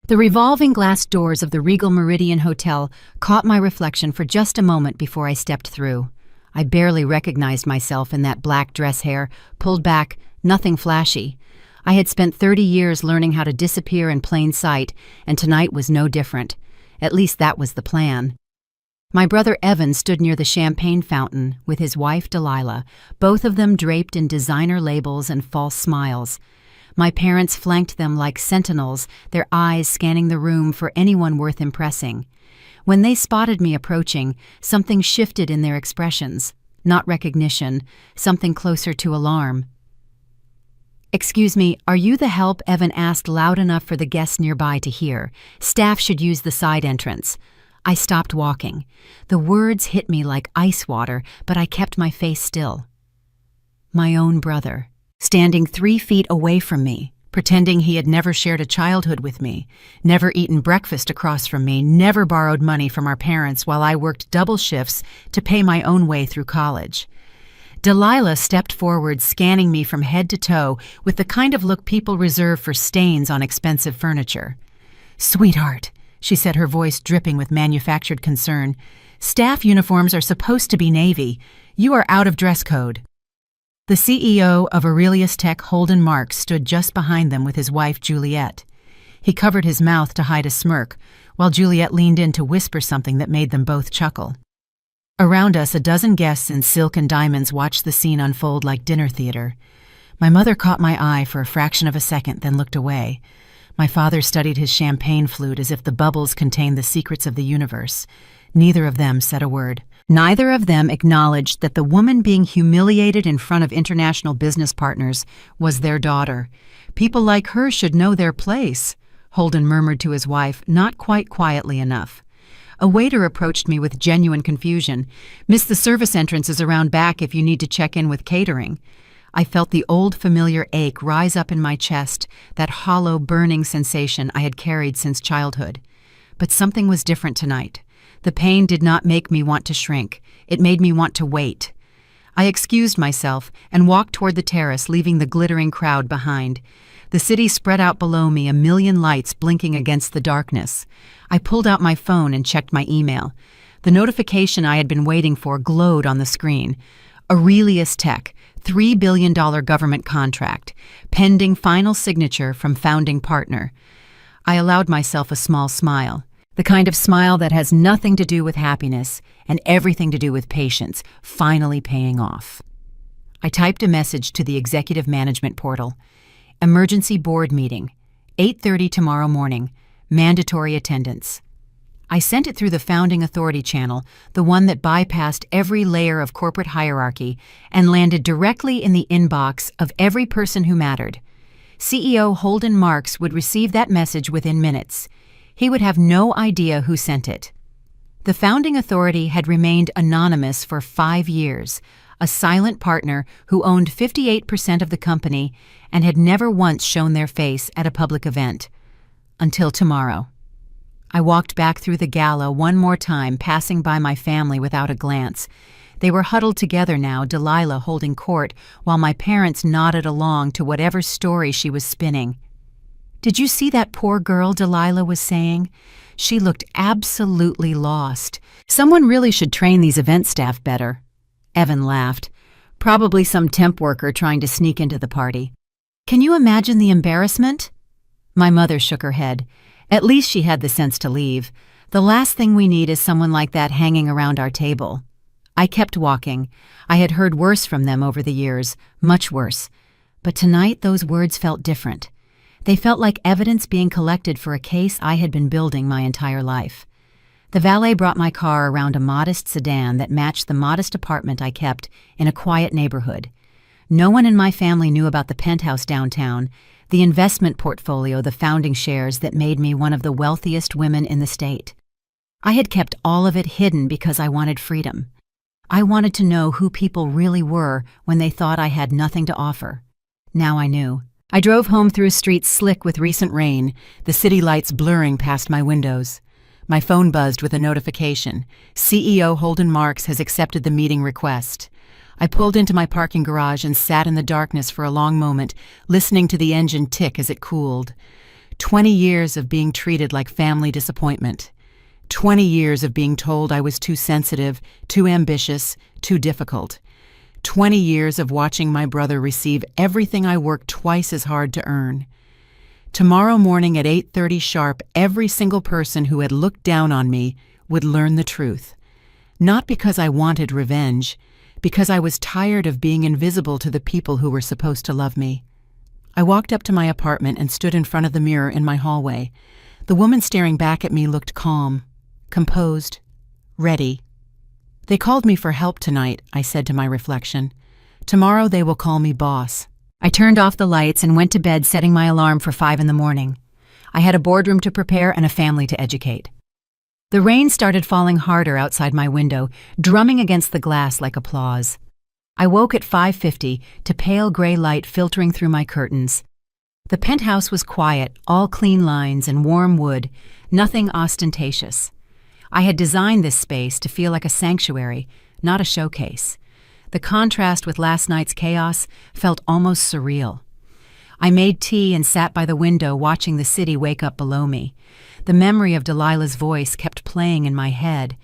The revolving glass doors of the Regal Meridian Hotel caught my reflection for just a moment before I stepped through. I barely recognized myself in that black dress hair, pulled back, nothing flashy. I had spent 30 years learning how to disappear in plain sight, and tonight was no different. At least that was the plan. My brother Evan stood near the champagne fountain with his wife Delilah, both of them draped in designer labels and false smiles. My parents flanked them like sentinels, their eyes scanning the room for anyone worth impressing. When they spotted me approaching, something shifted in their expressions. Not recognition, something closer to alarm. "Excuse me, are you the help?" Evan asked loud enough for the guests nearby to hear. "Staff should use the side entrance." I stopped walking. The words hit me like ice water, but I kept my face still. My own brother, standing 3 feet away from me, pretending he had never shared a childhood with me, never eaten breakfast across from me, never borrowed money from our parents while I worked double shifts to pay my own way through college. Delilah stepped forward, scanning me from head to toe with the kind of look people reserve for stains on expensive furniture. "Sweetheart," she said, her voice dripping with manufactured concern, "staff uniforms are supposed to be navy. You are out of dress code." The CEO of Aurelius Tech, Holden Marks, stood just behind them with his wife, Juliet. He covered his mouth to hide a smirk, while Juliet leaned in to whisper something that made them both chuckle. Around us, a dozen guests in silk and diamonds watched the scene unfold like dinner theater. My mother caught my eye for a fraction of a second, then looked away. My father studied his champagne flute as if the bubbles contained the secrets of the universe. Neither of them said a word. Neither of them acknowledged that the woman being humiliated in front of international business partners was their daughter. "People like her should know their place," Holden murmured to his wife, not quite quietly enough. A waiter approached me with genuine confusion. "Miss, the service entrance is around back if you need to check in with catering." I felt the old familiar ache rise up in my chest, that hollow, burning sensation I had carried since childhood. But something was different tonight. The pain did not make me want to shrink. It made me want to wait. I excused myself and walked toward the terrace, leaving the glittering crowd behind. The city spread out below me, a million lights blinking against the darkness. I pulled out my phone and checked my email. The notification I had been waiting for glowed on the screen. Aurelius Tech, $3 billion government contract, pending final signature from founding partner. I allowed myself a small smile, the kind of smile that has nothing to do with happiness and everything to do with patience, finally paying off. I typed a message to the executive management portal. "Emergency board meeting, 8:30 tomorrow morning, mandatory attendance." I sent it through the founding authority channel, the one that bypassed every layer of corporate hierarchy and landed directly in the inbox of every person who mattered. CEO Holden Marks would receive that message within minutes. He would have no idea who sent it. The founding authority had remained anonymous for 5 years, a silent partner who owned 58% of the company and had never once shown their face at a public event. Until tomorrow. I walked back through the gala one more time, passing by my family without a glance. They were huddled together now, Delilah holding court, while my parents nodded along to whatever story she was spinning. "Did you see that poor girl?" Delilah was saying. She looked absolutely lost. "Someone really should train these event staff better." Evan laughed. "Probably some temp worker trying to sneak into the party." "Can you imagine the embarrassment?" My mother shook her head. "At least she had the sense to leave. The last thing we need is someone like that hanging around our table." I kept walking. I had heard worse from them over the years, much worse. But tonight those words felt different. They felt like evidence being collected for a case I had been building my entire life. The valet brought my car around a modest sedan that matched the modest apartment I kept in a quiet neighborhood. No one in my family knew about the penthouse downtown, the investment portfolio, the founding shares that made me one of the wealthiest women in the state. I had kept all of it hidden because I wanted freedom. I wanted to know who people really were when they thought I had nothing to offer. Now I knew. I drove home through streets slick with recent rain, the city lights blurring past my windows. My phone buzzed with a notification. CEO Holden Marks has accepted the meeting request. I pulled into my parking garage and sat in the darkness for a long moment, listening to the engine tick as it cooled. 20 years of being treated like family disappointment. 20 years of being told I was too sensitive, too ambitious, too difficult. 20 years of watching my brother receive everything I worked twice as hard to earn. Tomorrow morning at 8:30 sharp, every single person who had looked down on me would learn the truth. Not because I wanted revenge, because I was tired of being invisible to the people who were supposed to love me. I walked up to my apartment and stood in front of the mirror in my hallway. The woman staring back at me looked calm, composed, ready. "They called me for help tonight," I said to my reflection. "Tomorrow they will call me boss." I turned off the lights and went to bed, setting my alarm for 5 a.m. I had a boardroom to prepare and a family to educate. The rain started falling harder outside my window, drumming against the glass like applause. I woke at 5:50 to pale gray light filtering through my curtains. The penthouse was quiet, all clean lines and warm wood, nothing ostentatious. I had designed this space to feel like a sanctuary, not a showcase. The contrast with last night's chaos felt almost surreal. I made tea and sat by the window watching the city wake up below me. The memory of Delilah's voice kept playing in my head.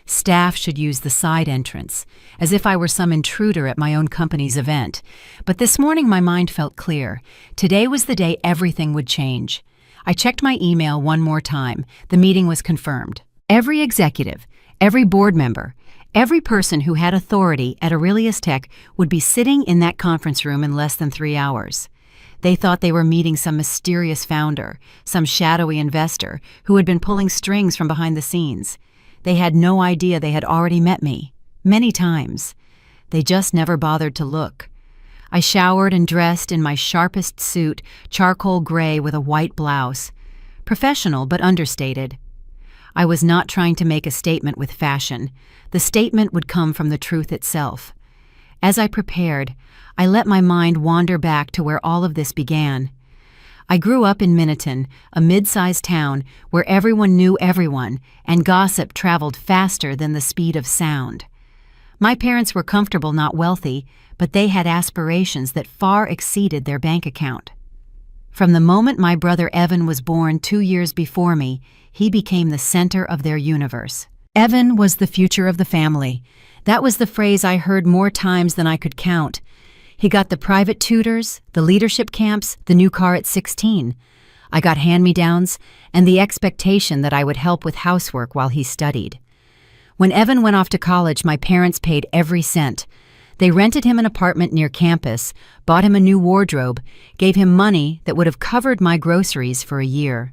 Staff should use the side entrance, as if I were some intruder at my own company's event. But this morning my mind felt clear. Today was the day everything would change. I checked my email one more time. The meeting was confirmed. Every executive, every board member, every person who had authority at Aurelius Tech would be sitting in that conference room in less than 3 hours. They thought they were meeting some mysterious founder, some shadowy investor who had been pulling strings from behind the scenes. They had no idea they had already met me, many times. They just never bothered to look. I showered and dressed in my sharpest suit, charcoal gray with a white blouse. Professional but understated. I was not trying to make a statement with fashion. The statement would come from the truth itself. As I prepared, I let my mind wander back to where all of this began. I grew up in Minneton, a mid-sized town where everyone knew everyone and gossip traveled faster than the speed of sound. My parents were comfortable, not wealthy, but they had aspirations that far exceeded their bank account. From the moment my brother Evan was born 2 years before me, he became the center of their universe. Evan was the future of the family. That was the phrase I heard more times than I could count. He got the private tutors, the leadership camps, the new car at 16. I got hand-me-downs and the expectation that I would help with housework while he studied. When Evan went off to college, my parents paid every cent. They rented him an apartment near campus, bought him a new wardrobe, gave him money that would have covered my groceries for a year.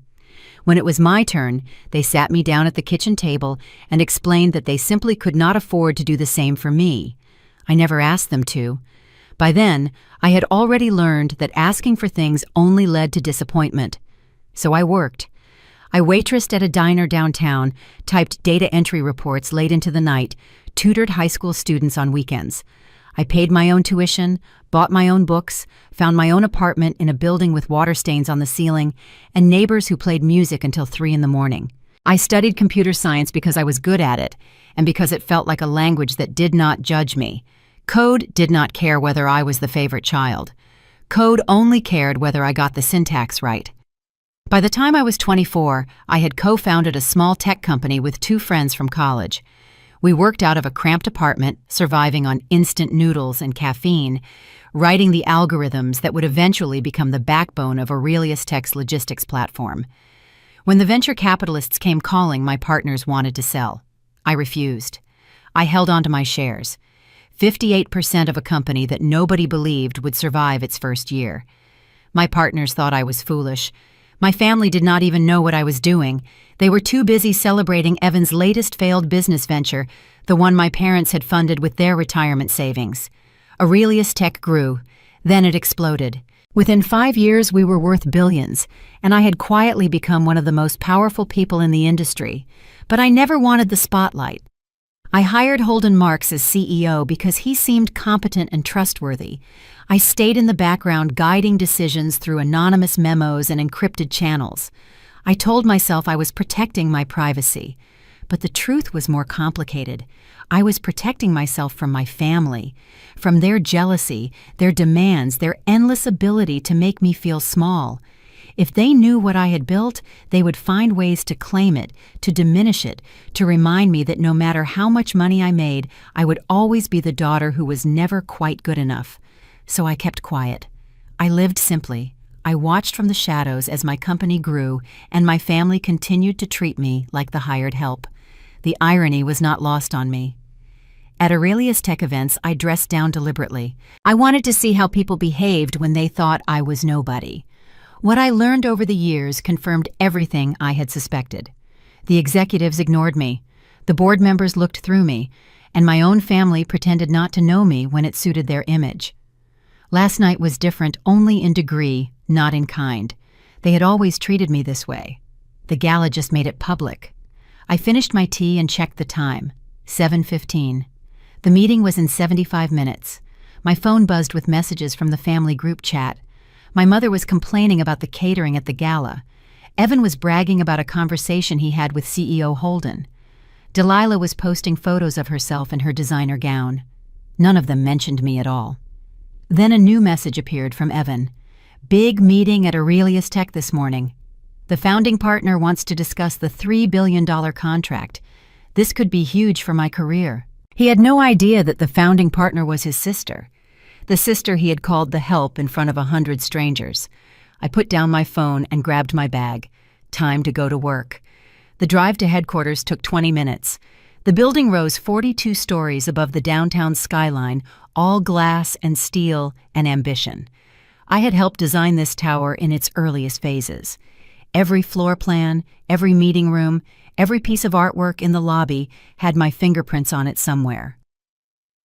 When it was my turn, they sat me down at the kitchen table and explained that they simply could not afford to do the same for me. I never asked them to. By then, I had already learned that asking for things only led to disappointment. So I worked. I waitressed at a diner downtown, typed data entry reports late into the night, tutored high school students on weekends. I paid my own tuition, bought my own books, found my own apartment in a building with water stains on the ceiling, and neighbors who played music until 3 a.m. I studied computer science because I was good at it, and because it felt like a language that did not judge me. Code did not care whether I was the favorite child. Code only cared whether I got the syntax right. By the time I was 24, I had co-founded a small tech company with 2 friends from college. We worked out of a cramped apartment, surviving on instant noodles and caffeine, writing the algorithms that would eventually become the backbone of Aurelius Tech's logistics platform. When the venture capitalists came calling, my partners wanted to sell. I refused. I held on to my shares. 58% of a company that nobody believed would survive its first year. My partners thought I was foolish. My family did not even know what I was doing. They were too busy celebrating Evan's latest failed business venture, the one my parents had funded with their retirement savings. Aurelius Tech grew. Then it exploded. Within 5 years, we were worth billions, and I had quietly become one of the most powerful people in the industry. But I never wanted the spotlight. I hired Holden Marks as CEO because he seemed competent and trustworthy. I stayed in the background guiding decisions through anonymous memos and encrypted channels. I told myself I was protecting my privacy. But the truth was more complicated. I was protecting myself from my family, from their jealousy, their demands, their endless ability to make me feel small. If they knew what I had built, they would find ways to claim it, to diminish it, to remind me that no matter how much money I made, I would always be the daughter who was never quite good enough. So I kept quiet. I lived simply. I watched from the shadows as my company grew, and my family continued to treat me like the hired help. The irony was not lost on me. At Aurelius Tech events, I dressed down deliberately. I wanted to see how people behaved when they thought I was nobody. What I learned over the years confirmed everything I had suspected. The executives ignored me. The board members looked through me, and my own family pretended not to know me when it suited their image. Last night was different only in degree, not in kind. They had always treated me this way. The gala just made it public. I finished my tea and checked the time. 7:15. The meeting was in 75 minutes. My phone buzzed with messages from the family group chat. My mother was complaining about the catering at the gala. Evan was bragging about a conversation he had with CEO Holden. Delilah was posting photos of herself in her designer gown. None of them mentioned me at all. Then a new message appeared from Evan. Big meeting at Aurelius Tech this morning. The founding partner wants to discuss the $3 billion contract. This could be huge for my career. He had no idea that the founding partner was his sister. The sister he had called the help in front of 100 strangers. I put down my phone and grabbed my bag. Time to go to work. The drive to headquarters took 20 minutes. The building rose 42 stories above the downtown skyline, all glass and steel and ambition. I had helped design this tower in its earliest phases. Every floor plan, every meeting room, every piece of artwork in the lobby had my fingerprints on it somewhere.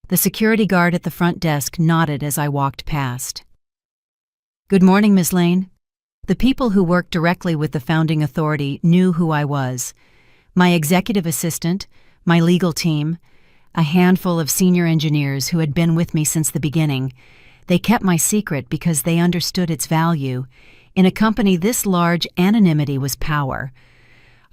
The security guard at the front desk nodded as I walked past. "Good morning, Ms. Lane." The people who worked directly with the founding authority knew who I was. My executive assistant, my legal team, a handful of senior engineers who had been with me since the beginning. They kept my secret because they understood its value. In a company this large, anonymity was power.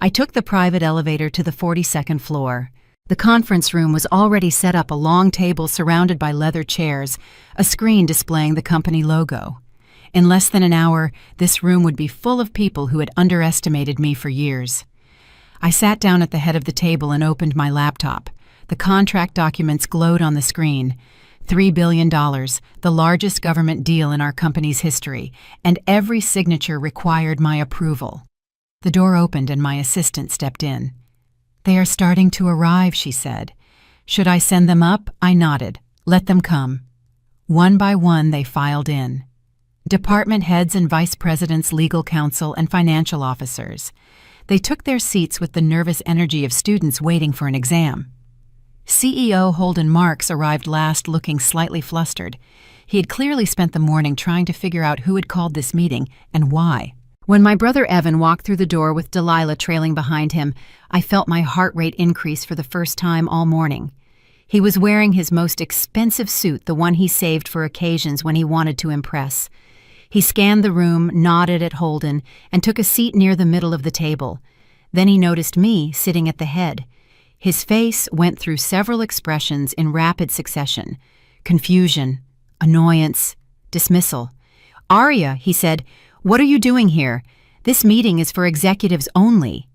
I took the private elevator to the 42nd floor. The conference room was already set up, a long table surrounded by leather chairs, a screen displaying the company logo. In less than an hour, this room would be full of people who had underestimated me for years. I sat down at the head of the table and opened my laptop. The contract documents glowed on the screen. $3 billion, the largest government deal in our company's history, and every signature required my approval. The door opened and my assistant stepped in. "They are starting to arrive," she said. "Should I send them up?" I nodded. "Let them come." One by one they filed in. Department heads and vice presidents, legal counsel, and financial officers. They took their seats with the nervous energy of students waiting for an exam. CEO Holden Marks arrived last, looking slightly flustered. He had clearly spent the morning trying to figure out who had called this meeting and why. When my brother Evan walked through the door with Delilah trailing behind him, I felt my heart rate increase for the first time all morning. He was wearing his most expensive suit, the one he saved for occasions when he wanted to impress. He scanned the room, nodded at Holden, and took a seat near the middle of the table. Then he noticed me sitting at the head. His face went through several expressions in rapid succession: confusion, annoyance, dismissal. "Arya," he said, "what are you doing here? This meeting is for executives only."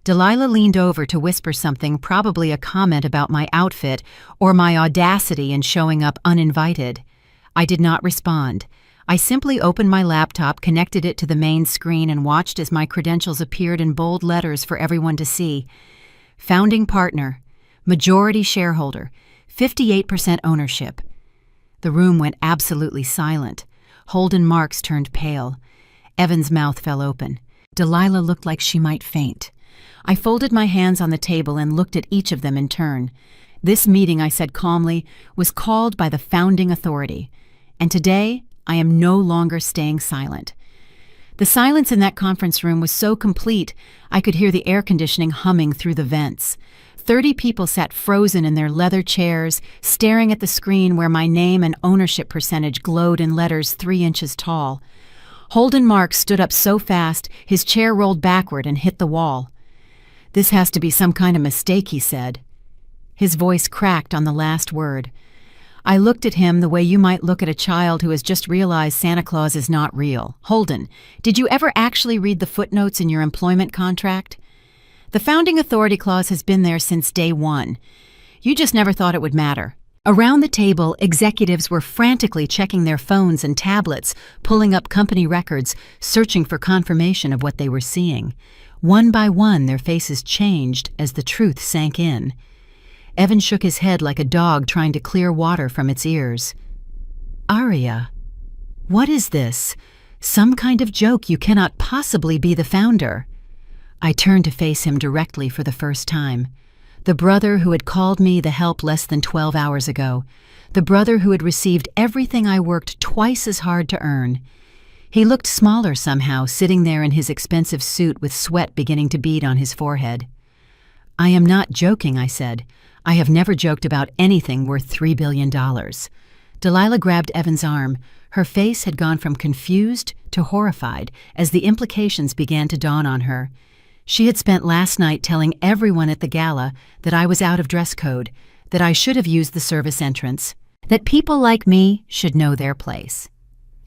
Delilah leaned over to whisper something, probably a comment about my outfit or my audacity in showing up uninvited. I did not respond. I simply opened my laptop, connected it to the main screen, and watched as my credentials appeared in bold letters for everyone to see. Founding partner, majority shareholder, 58% ownership. The room went absolutely silent. Holden Marks turned pale. Evan's mouth fell open. Delilah looked like she might faint. I folded my hands on the table and looked at each of them in turn. This meeting, I said calmly, was called by the founding authority. And today, I am no longer staying silent. The silence in that conference room was so complete, I could hear the air conditioning humming through the vents. 30 people sat frozen in their leather chairs, staring at the screen where my name and ownership percentage glowed in letters 3 inches tall. Holden Marks stood up so fast, his chair rolled backward and hit the wall. "This has to be some kind of mistake," he said. His voice cracked on the last word. I looked at him the way you might look at a child who has just realized Santa Claus is not real. Holden, did you ever actually read the footnotes in your employment contract? The founding authority clause has been there since day one. You just never thought it would matter. Around the table, executives were frantically checking their phones and tablets, pulling up company records, searching for confirmation of what they were seeing. One by one, their faces changed as the truth sank in. Evan shook his head like a dog trying to clear water from its ears. Arya, what is this? Some kind of joke. You cannot possibly be the founder. I turned to face him directly for the first time. The brother who had called me the help less than 12 hours ago. The brother who had received everything I worked twice as hard to earn. He looked smaller somehow, sitting there in his expensive suit with sweat beginning to bead on his forehead. I am not joking, I said. I have never joked about anything worth $3 billion. Delilah grabbed Evan's arm. Her face had gone from confused to horrified as the implications began to dawn on her. She had spent last night telling everyone at the gala that I was out of dress code, that I should have used the service entrance, that people like me should know their place.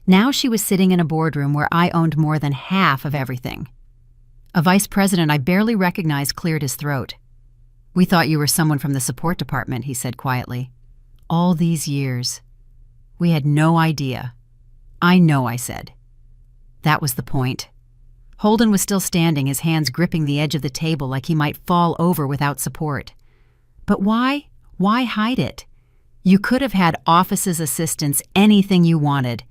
Now she was sitting in a boardroom where I owned more than half of everything. A vice president I barely recognized cleared his throat. We thought you were someone from the support department, he said quietly. All these years. We had no idea. I know, I said. That was the point. Holden was still standing, his hands gripping the edge of the table like he might fall over without support. But why? Why hide it? You could have had offices, assistants, anything you wanted.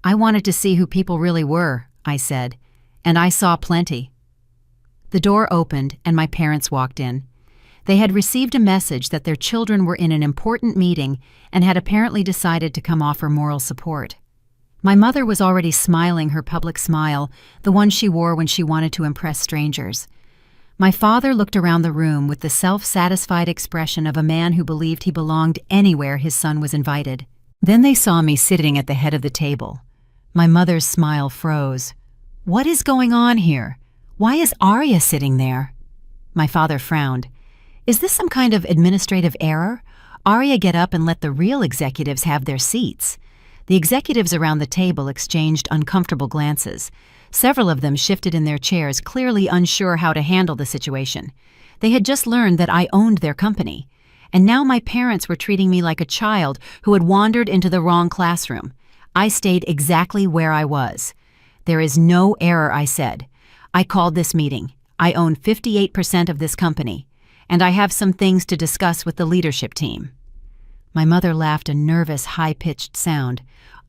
I wanted to see who people really were, I said, and I saw plenty. The door opened and my parents walked in. They had received a message that their children were in an important meeting and had apparently decided to come offer moral support. My mother was already smiling her public smile, the one she wore when she wanted to impress strangers. My father looked around the room with the self-satisfied expression of a man who believed he belonged anywhere his son was invited. Then they saw me sitting at the head of the table. My mother's smile froze. What is going on here? Why is Arya sitting there? My father frowned. Is this some kind of administrative error? Arya, get up and let the real executives have their seats. The executives around the table exchanged uncomfortable glances. Several of them shifted in their chairs, clearly unsure how to handle the situation. They had just learned that I owned their company. And now my parents were treating me like a child who had wandered into the wrong classroom. I stayed exactly where I was. There is no error, I said. I called this meeting. I own 58% of this company. And I have some things to discuss with the leadership team. My mother laughed a nervous, high-pitched sound.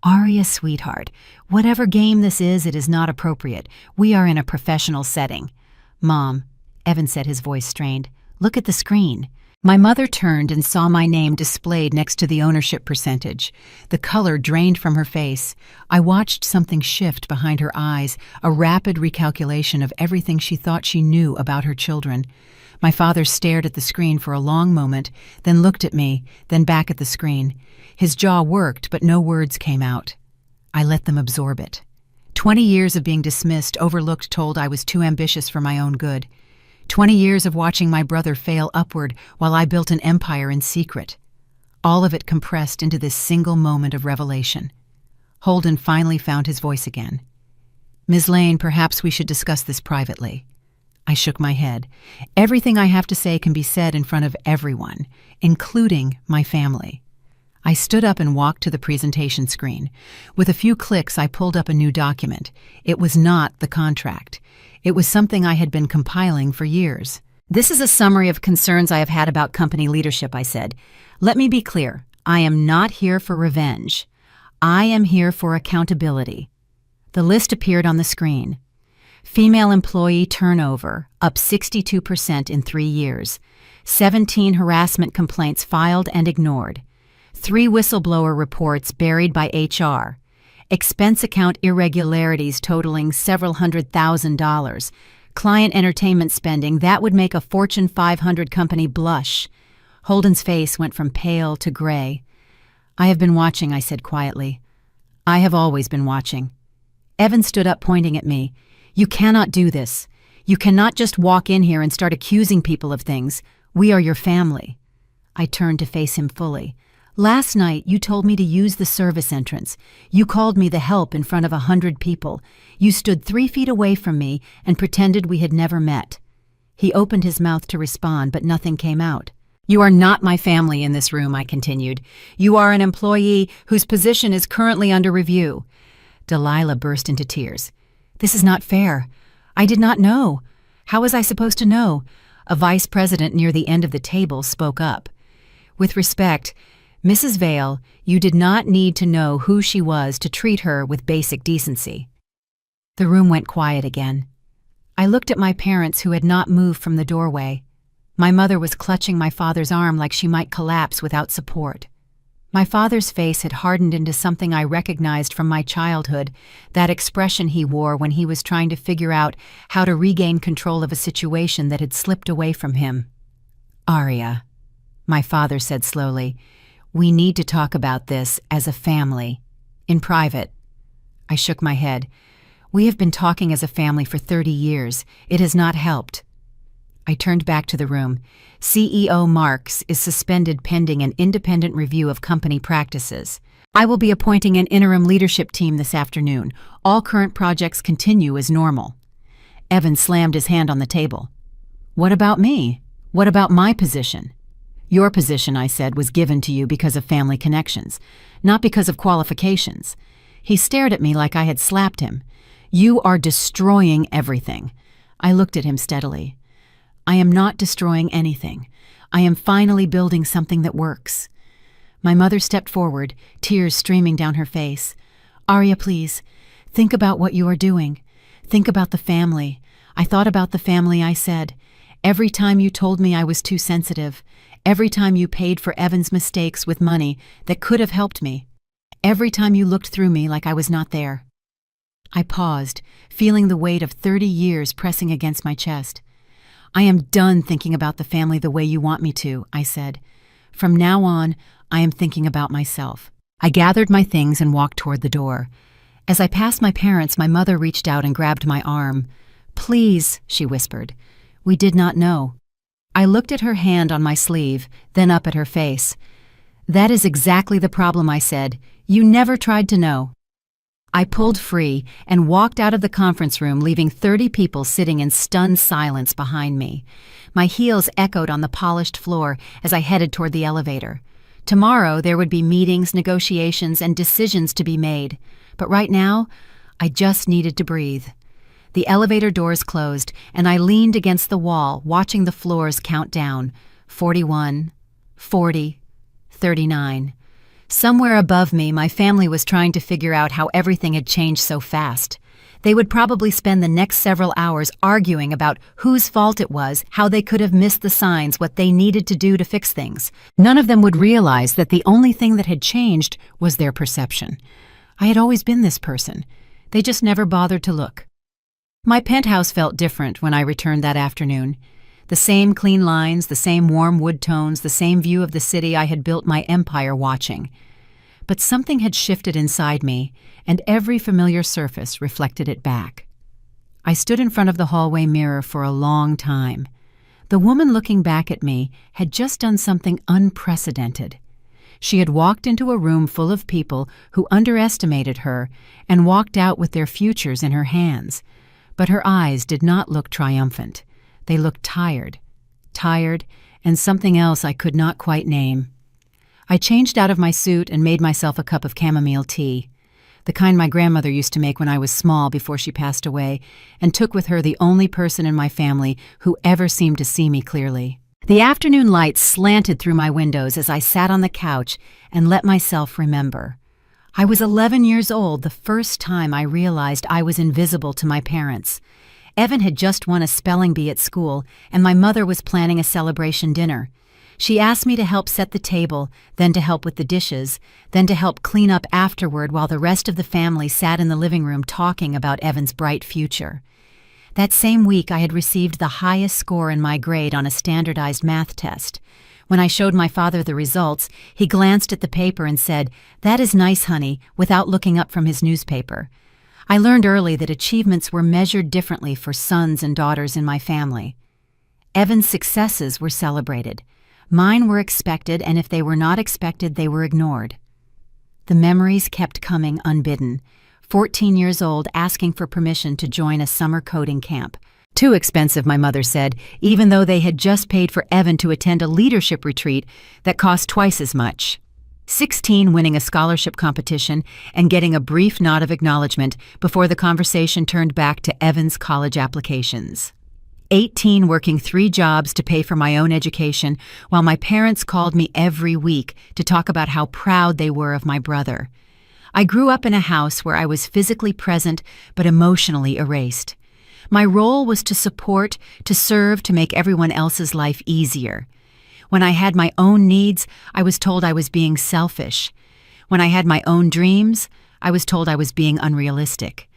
Arya, sweetheart, whatever game this is, it is not appropriate. We are in a professional setting. Mom, Evan said, his voice strained, look at the screen. My mother turned and saw my name displayed next to the ownership percentage. The color drained from her face. I watched something shift behind her eyes, a rapid recalculation of everything she thought she knew about her children. My father stared at the screen for a long moment, then looked at me, then back at the screen. His jaw worked, but no words came out. I let them absorb it. 20 years of being dismissed, overlooked, told I was too ambitious for my own good. 20 years of watching my brother fail upward while I built an empire in secret. All of it compressed into this single moment of revelation. Holden finally found his voice again. Ms. Lane, perhaps we should discuss this privately. I shook my head. Everything I have to say can be said in front of everyone, including my family. I stood up and walked to the presentation screen. With a few clicks, I pulled up a new document. It was not the contract. It was something I had been compiling for years. This is a summary of concerns I have had about company leadership, I said. Let me be clear. I am not here for revenge. I am here for accountability. The list appeared on the screen. Female employee turnover, up 62% in 3 years. 17 harassment complaints filed and ignored. 3 whistleblower reports buried by HR. Expense account irregularities totaling several $100,000. Client entertainment spending that would make a Fortune 500 company blush. Holden's face went from pale to gray. I have been watching, I said quietly. I have always been watching. Evan stood up, pointing at me. You cannot do this. You cannot just walk in here and start accusing people of things. We are your family. I turned to face him fully. Last night, you told me to use the service entrance. You called me the help in front of 100 people. You stood 3 feet away from me and pretended we had never met." He opened his mouth to respond, but nothing came out. "You are not my family in this room," I continued. "You are an employee whose position is currently under review." Delilah burst into tears. "This is not fair. I did not know. How was I supposed to know?" A vice president near the end of the table spoke up. "With respect, Mrs. Vale, you did not need to know who she was to treat her with basic decency." The room went quiet again. I looked at my parents who had not moved from the doorway. My mother was clutching my father's arm like she might collapse without support. My father's face had hardened into something I recognized from my childhood, that expression he wore when he was trying to figure out how to regain control of a situation that had slipped away from him. "Arya," my father said slowly, "we need to talk about this as a family, in private." I shook my head. "We have been talking as a family for 30 years. It has not helped." I turned back to the room. "CEO Marks is suspended pending an independent review of company practices. I will be appointing an interim leadership team this afternoon. All current projects continue as normal." Evan slammed his hand on the table. "What about me? What about my position?" "Your position," I said, "was given to you because of family connections, not because of qualifications." He stared at me like I had slapped him. "You are destroying everything." I looked at him steadily. "I am not destroying anything. I am finally building something that works." My mother stepped forward, tears streaming down her face. "Arya, please, think about what you are doing. Think about the family." I thought about the family, I said. "Every time you told me I was too sensitive, every time you paid for Evan's mistakes with money that could have helped me, every time you looked through me like I was not there." I paused, feeling the weight of 30 years pressing against my chest. "I am done thinking about the family the way you want me to," I said. "From now on, I am thinking about myself." I gathered my things and walked toward the door. As I passed my parents, my mother reached out and grabbed my arm. "Please," she whispered. "We did not know." I looked at her hand on my sleeve, then up at her face. "That is exactly the problem," I said. "You never tried to know." I pulled free and walked out of the conference room, leaving 30 people sitting in stunned silence behind me. My heels echoed on the polished floor as I headed toward the elevator. Tomorrow there would be meetings, negotiations, and decisions to be made. But right now, I just needed to breathe. The elevator doors closed, and I leaned against the wall, watching the floors count down. 41, 40, 39. Somewhere above me, my family was trying to figure out how everything had changed so fast. They would probably spend the next several hours arguing about whose fault it was, how they could have missed the signs, what they needed to do to fix things. None of them would realize that the only thing that had changed was their perception. I had always been this person. They just never bothered to look. My penthouse felt different when I returned that afternoon. The same clean lines, the same warm wood tones, the same view of the city I had built my empire watching. But something had shifted inside me, and every familiar surface reflected it back. I stood in front of the hallway mirror for a long time. The woman looking back at me had just done something unprecedented. She had walked into a room full of people who underestimated her and walked out with their futures in her hands. But her eyes did not look triumphant. They looked tired, and something else I could not quite name. I changed out of my suit and made myself a cup of chamomile tea, the kind my grandmother used to make when I was small before she passed away, and took with her the only person in my family who ever seemed to see me clearly. The afternoon light slanted through my windows as I sat on the couch and let myself remember. I was 11 years old the first time I realized I was invisible to my parents. Evan had just won a spelling bee at school, and my mother was planning a celebration dinner. She asked me to help set the table, then to help with the dishes, then to help clean up afterward while the rest of the family sat in the living room talking about Evan's bright future. That same week, I had received the highest score in my grade on a standardized math test. When I showed my father the results, he glanced at the paper and said, "That is nice, honey," without looking up from his newspaper. I learned early that achievements were measured differently for sons and daughters in my family. Evan's successes were celebrated. Mine were expected, and if they were not expected, they were ignored. The memories kept coming unbidden. 14 years old, asking for permission to join a summer coding camp. Too expensive, my mother said, even though they had just paid for Evan to attend a leadership retreat that cost twice as much. 16, winning a scholarship competition and getting a brief nod of acknowledgement before the conversation turned back to Evan's college applications. 18, working 3 jobs to pay for my own education while my parents called me every week to talk about how proud they were of my brother. I grew up in a house where I was physically present but emotionally erased. My role was to support, to serve, to make everyone else's life easier. When I had my own needs, I was told I was being selfish. When I had my own dreams, I was told I was being unrealistic.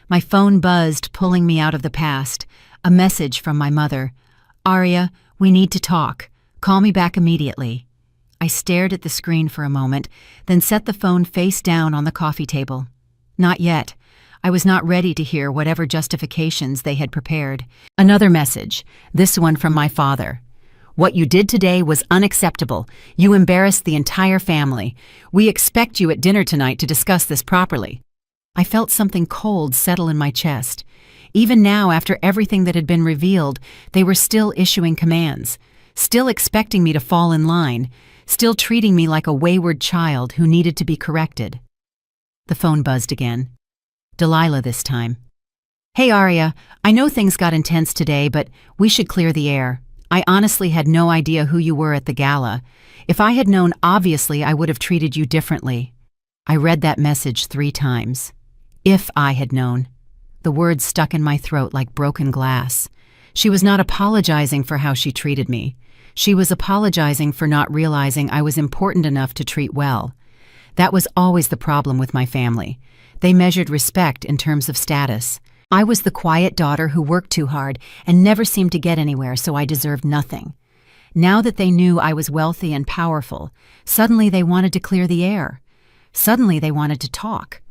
My phone buzzed, pulling me out of the past. A message from my mother. "Aria, we need to talk. Call me back immediately." I stared at the screen for a moment, then set the phone face down on the coffee table. Not yet. I was not ready to hear whatever justifications they had prepared. Another message, this one from my father. "What you did today was unacceptable. You embarrassed the entire family. We expect you at dinner tonight to discuss this properly." I felt something cold settle in my chest. Even now, after everything that had been revealed, they were still issuing commands, still expecting me to fall in line, still treating me like a wayward child who needed to be corrected. The phone buzzed again. Delilah this time. "Hey, Aria, I know things got intense today, but we should clear the air. I honestly had no idea who you were at the gala. If I had known, obviously, I would have treated you differently." I read that message 3 times. If I had known. The words stuck in my throat like broken glass. She was not apologizing for how she treated me. She was apologizing for not realizing I was important enough to treat well. That was always the problem with my family. They measured respect in terms of status. I was the quiet daughter who worked too hard and never seemed to get anywhere, so I deserved nothing. Now that they knew I was wealthy and powerful, suddenly they wanted to clear the air. Suddenly they wanted to talk.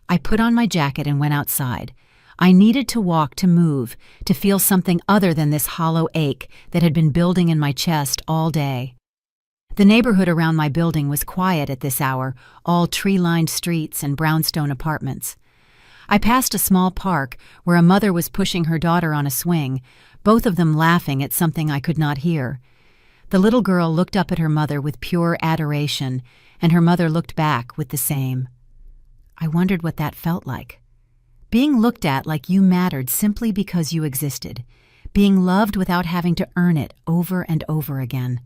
I put on my jacket and went outside. I needed to walk, to move, to feel something other than this hollow ache that had been building in my chest all day. The neighborhood around my building was quiet at this hour, all tree-lined streets and brownstone apartments. I passed a small park where a mother was pushing her daughter on a swing, both of them laughing at something I could not hear. The little girl looked up at her mother with pure adoration, and her mother looked back with the same. I wondered what that felt like. Being looked at like you mattered simply because you existed. Being loved without having to earn it over and over again.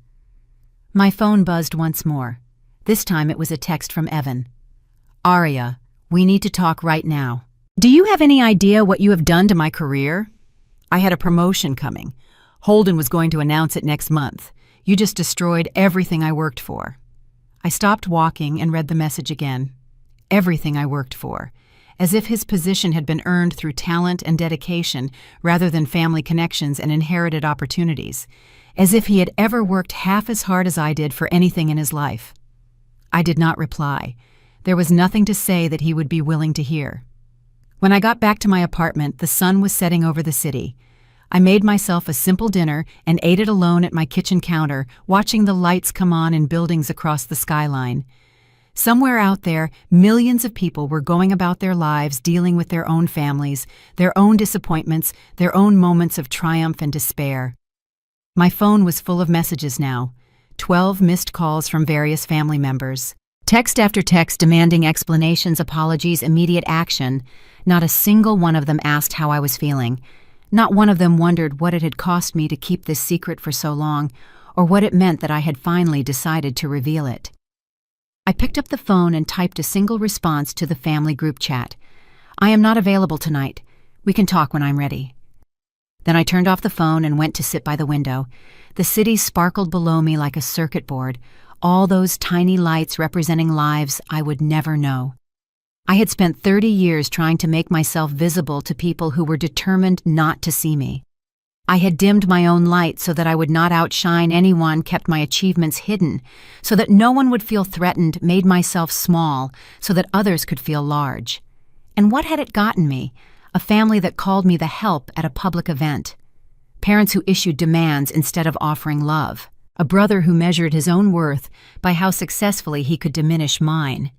My phone buzzed once more. This time it was a text from Evan. "Aria, we need to talk right now. Do you have any idea what you have done to my career? I had a promotion coming. Holden was going to announce it next month. You just destroyed everything I worked for." I stopped walking and read the message again. Everything I worked for. As if his position had been earned through talent and dedication rather than family connections and inherited opportunities. As if he had ever worked half as hard as I did for anything in his life. I did not reply. There was nothing to say that he would be willing to hear. When I got back to my apartment, the sun was setting over the city. I made myself a simple dinner and ate it alone at my kitchen counter, watching the lights come on in buildings across the skyline. Somewhere out there, millions of people were going about their lives dealing with their own families, their own disappointments, their own moments of triumph and despair. My phone was full of messages now, 12 missed calls from various family members. Text after text demanding explanations, apologies, immediate action. Not a single one of them asked how I was feeling. Not one of them wondered what it had cost me to keep this secret for so long, or what it meant that I had finally decided to reveal it. I picked up the phone and typed a single response to the family group chat. "I am not available tonight. We can talk when I'm ready." Then I turned off the phone and went to sit by the window. The city sparkled below me like a circuit board, all those tiny lights representing lives I would never know. I had spent 30 years trying to make myself visible to people who were determined not to see me. I had dimmed my own light so that I would not outshine anyone, kept my achievements hidden, so that no one would feel threatened, made myself small, so that others could feel large. And what had it gotten me? A family that called me the help at a public event. Parents who issued demands instead of offering love. a brother who measured his own worth by how successfully he could diminish mine.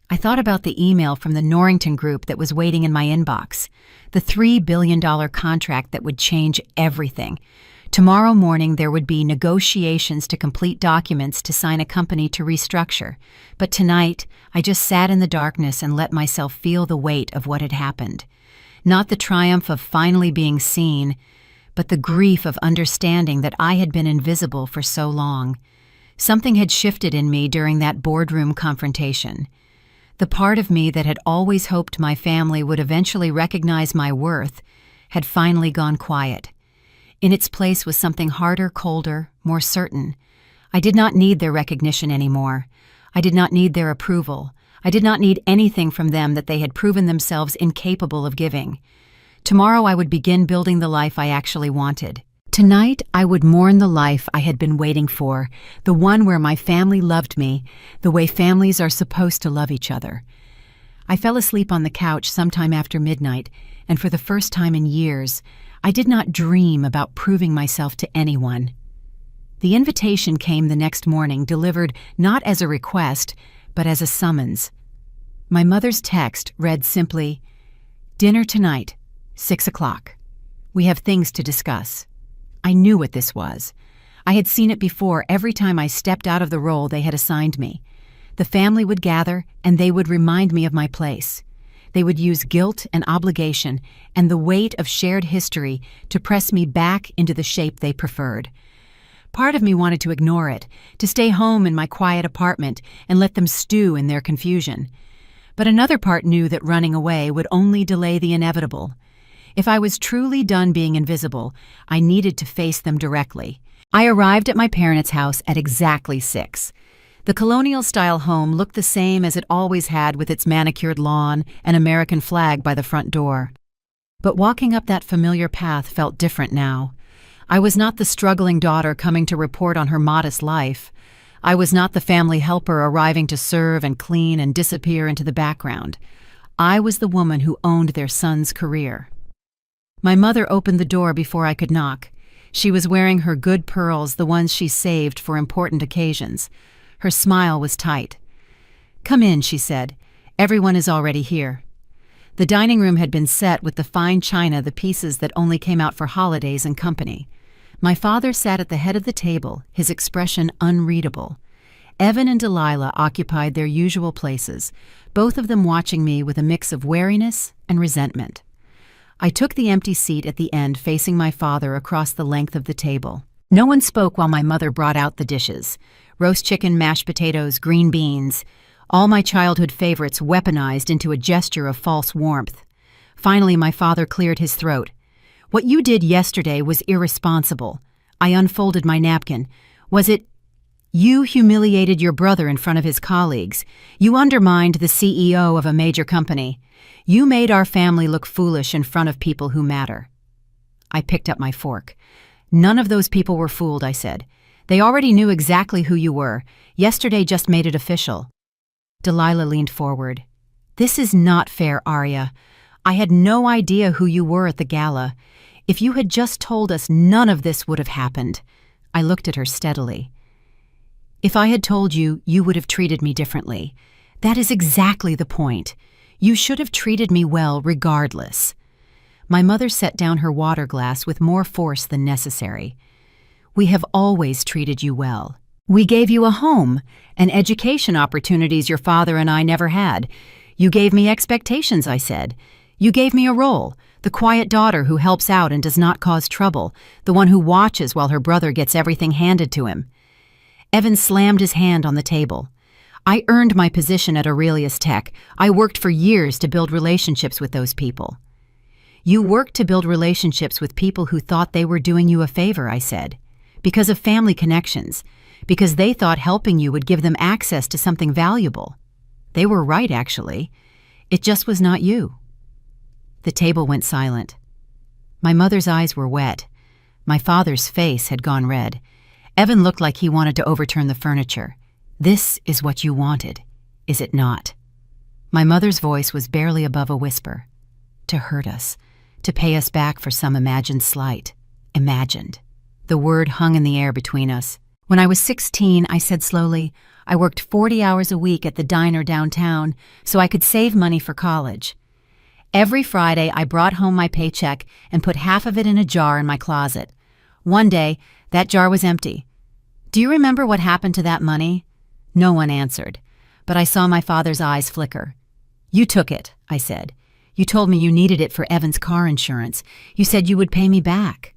I thought about the email from the Norrington Group that was waiting in my inbox, the $3 billion contract that would change everything. Tomorrow morning there would be negotiations to complete documents to sign a company to restructure, but tonight I just sat in the darkness and let myself feel the weight of what had happened. Not the triumph of finally being seen, but the grief of understanding that I had been invisible for so long. Something had shifted in me during that boardroom confrontation. The part of me that had always hoped my family would eventually recognize my worth had finally gone quiet. In its place was something harder, colder, more certain. I did not need their recognition anymore. I did not need their approval. I did not need anything from them that they had proven themselves incapable of giving. Tomorrow I would begin building the life I actually wanted. Tonight I would mourn the life I had been waiting for, the one where my family loved me, the way families are supposed to love each other. I fell asleep on the couch sometime after midnight, and for the first time in years, I did not dream about proving myself to anyone. The invitation came the next morning, delivered not as a request, but as a summons. My mother's text read simply, "Dinner tonight, 6 o'clock. We have things to discuss." I knew what this was. I had seen it before every time I stepped out of the role they had assigned me. The family would gather, and they would remind me of my place. They would use guilt and obligation and the weight of shared history to press me back into the shape they preferred. Part of me wanted to ignore it, to stay home in my quiet apartment and let them stew in their confusion. But another part knew that running away would only delay the inevitable. If I was truly done being invisible, I needed to face them directly. I arrived at my parents' house at exactly 6. The colonial-style home looked the same as it always had, with its manicured lawn and American flag by the front door. But walking up that familiar path felt different now. I was not the struggling daughter coming to report on her modest life. I was not the family helper arriving to serve and clean and disappear into the background. I was the woman who owned their son's career. My mother opened the door before I could knock. She was wearing her good pearls, the ones she saved for important occasions. Her smile was tight. "Come in," she said. "Everyone is already here." The dining room had been set with the fine china, the pieces that only came out for holidays and company. My father sat at the head of the table, his expression unreadable. Evan and Delilah occupied their usual places, both of them watching me with a mix of wariness and resentment. I took the empty seat at the end, facing my father across the length of the table. No one spoke while my mother brought out the dishes: roast chicken, mashed potatoes, green beans, all my childhood favorites weaponized into a gesture of false warmth. Finally, my father cleared his throat. "What you did yesterday was irresponsible." I unfolded my napkin. "Was it? You humiliated your brother in front of his colleagues. You undermined the CEO of a major company. You made our family look foolish in front of people who matter." I picked up my fork. "None of those people were fooled," I said. "They already knew exactly who you were. Yesterday just made it official." Delilah leaned forward. "This is not fair, Arya. I had no idea who you were at the gala. If you had just told us, none of this would have happened." I looked at her steadily. "If I had told you, you would have treated me differently. That is exactly the point. You should have treated me well regardless." My mother set down her water glass with more force than necessary. "We have always treated you well. We gave you a home and education opportunities your father and I never had. You gave me expectations," I said. "You gave me a role, the quiet daughter who helps out and does not cause trouble, the one who watches while her brother gets everything handed to him." Evan slammed his hand on the table. "I earned my position at Aurelius Tech. I worked for years to build relationships with those people." "You worked to build relationships with people who thought they were doing you a favor," I said, "because of family connections, because they thought helping you would give them access to something valuable. They were right, actually. It just was not you." The table went silent. My mother's eyes were wet. My father's face had gone red. Evan looked like he wanted to overturn the furniture. "This is what you wanted, is it not?" My mother's voice was barely above a whisper. "To hurt us, to pay us back for some imagined slight. Imagined. the word hung in the air between us. When I was 16, I said slowly, I worked 40 hours a week at the diner downtown so I could save money for college. Every Friday, I brought home my paycheck and put half of it in a jar in my closet. One day, that jar was empty. Do you remember what happened to that money? No one answered, but I saw my father's eyes flicker. You took it, I said. You told me you needed it for Evan's car insurance. You said you would pay me back.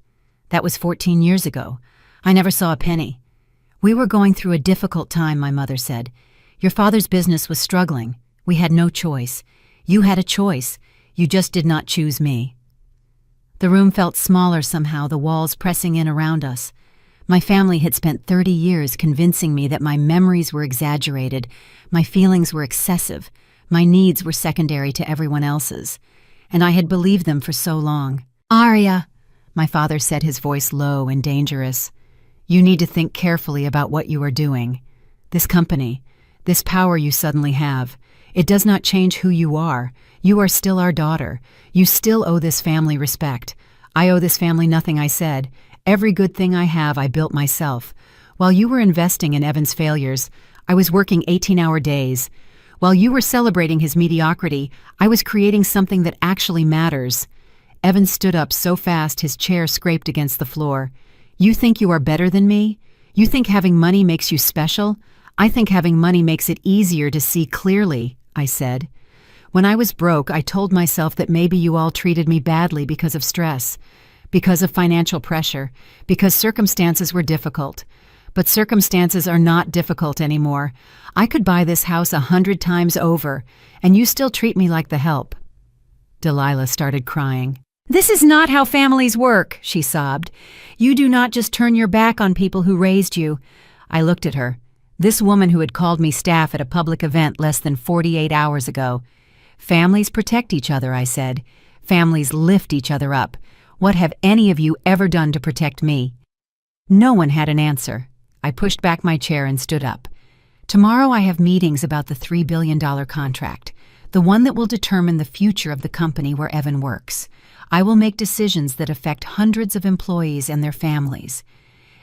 That was 14 years ago. I never saw a penny. We were going through a difficult time, my mother said. Your father's business was struggling. We had no choice. You had a choice. You just did not choose me. The room felt smaller somehow, the walls pressing in around us. My family had spent 30 years convincing me that my memories were exaggerated, my feelings were excessive, my needs were secondary to everyone else's, and I had believed them for so long. Arya, my father said, his voice low and dangerous. You need to think carefully about what you are doing. This company, this power you suddenly have, it does not change who you are. You are still our daughter. You still owe this family respect. I owe this family nothing, I said. Every good thing I have, I built myself. While you were investing in Evan's failures, I was working 18-hour days. While you were celebrating his mediocrity, I was creating something that actually matters. Evan stood up so fast his chair scraped against the floor. You think you are better than me? You think having money makes you special? I think having money makes it easier to see clearly, I said. When I was broke, I told myself that maybe you all treated me badly because of stress, because of financial pressure, because circumstances were difficult. But circumstances are not difficult anymore. I could buy this house 100 times over, and you still treat me like the help. Delilah started crying. This is not how families work, she sobbed. You do not just turn your back on people who raised you. I looked at her. This woman who had called me staff at a public event less than 48 hours ago. Families protect each other, I said. Families lift each other up. What have any of you ever done to protect me? No one had an answer. I pushed back my chair and stood up. Tomorrow I have meetings about the $3 billion contract, the one that will determine the future of the company where Evan works. I will make decisions that affect hundreds of employees and their families.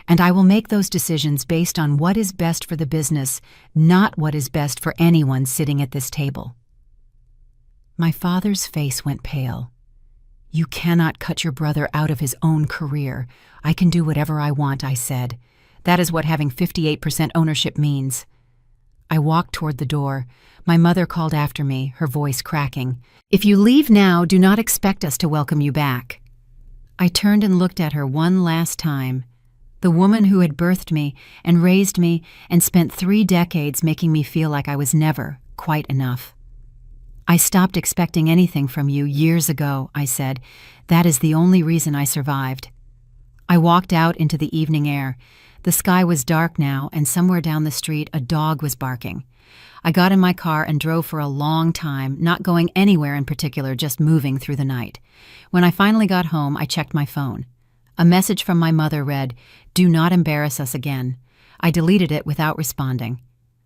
And I will make those decisions based on what is best for the business, not what is best for anyone sitting at this table. My father's face went pale. You cannot cut your brother out of his own career. I can do whatever I want, I said. That is what having 58% ownership means. I walked toward the door. My mother called after me, her voice cracking. If you leave now, do not expect us to welcome you back. I turned and looked at her one last time. The woman who had birthed me and raised me and spent 3 decades making me feel like I was never quite enough. I stopped expecting anything from you years ago, I said. That is the only reason I survived. I walked out into the evening air. The sky was dark now, and somewhere down the street a dog was barking. I got in my car and drove for a long time, not going anywhere in particular, just moving through the night. When I finally got home, I checked my phone. A message from my mother read, "Do not embarrass us again." I deleted it without responding.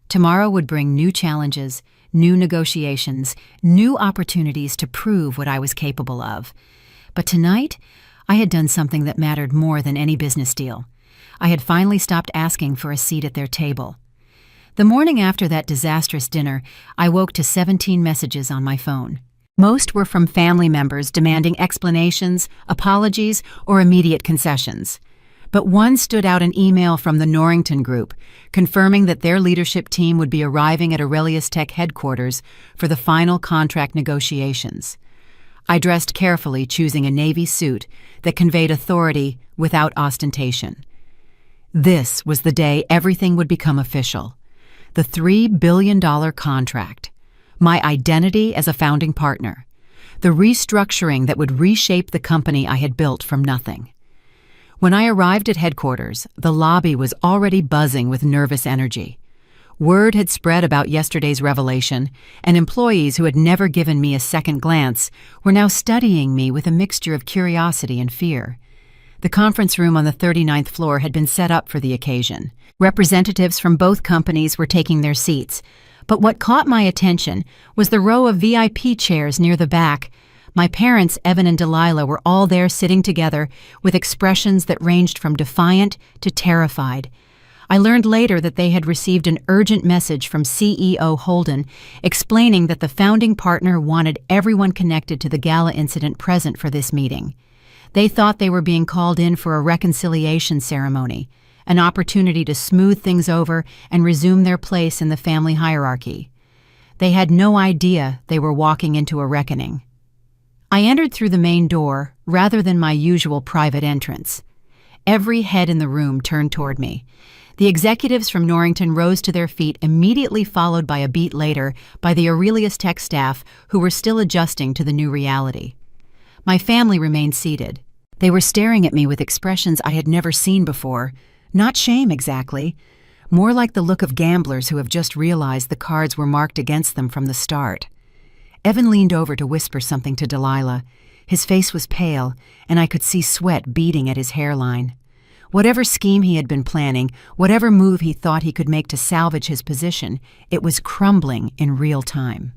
Tomorrow would bring new challenges, new negotiations, new opportunities to prove what I was capable of. But tonight, I had done something that mattered more than any business deal. I had finally stopped asking for a seat at their table. The morning after that disastrous dinner, I woke to 17 messages on my phone. Most were from family members demanding explanations, apologies, or immediate concessions. But one stood out, an email from the Norrington Group, confirming that their leadership team would be arriving at Aurelius Tech headquarters for the final contract negotiations. I dressed carefully, choosing a navy suit that conveyed authority without ostentation. This was the day everything would become official. The $3 billion contract. My identity as a founding partner. The restructuring that would reshape the company I had built from nothing. When I arrived at headquarters, the lobby was already buzzing with nervous energy. Word had spread about yesterday's revelation, and employees who had never given me a second glance were now studying me with a mixture of curiosity and fear. The conference room on the 39th floor had been set up for the occasion. Representatives from both companies were taking their seats, but what caught my attention was the row of VIP chairs near the back. My parents, Evan and Delilah, were all there sitting together with expressions that ranged from defiant to terrified. I learned later that they had received an urgent message from CEO Holden explaining that the founding partner wanted everyone connected to the gala incident present for this meeting. They thought they were being called in for a reconciliation ceremony, an opportunity to smooth things over and resume their place in the family hierarchy. They had no idea they were walking into a reckoning. I entered through the main door rather than my usual private entrance. Every head in the room turned toward me. The executives from Norrington rose to their feet, immediately followed by a beat later by the Aurelius Tech staff who were still adjusting to the new reality. My family remained seated. They were staring at me with expressions I had never seen before. Not shame exactly, more like the look of gamblers who have just realized the cards were marked against them from the start. Evan leaned over to whisper something to Delilah. His face was pale, and I could see sweat beading at his hairline. Whatever scheme he had been planning, whatever move he thought he could make to salvage his position, it was crumbling in real time.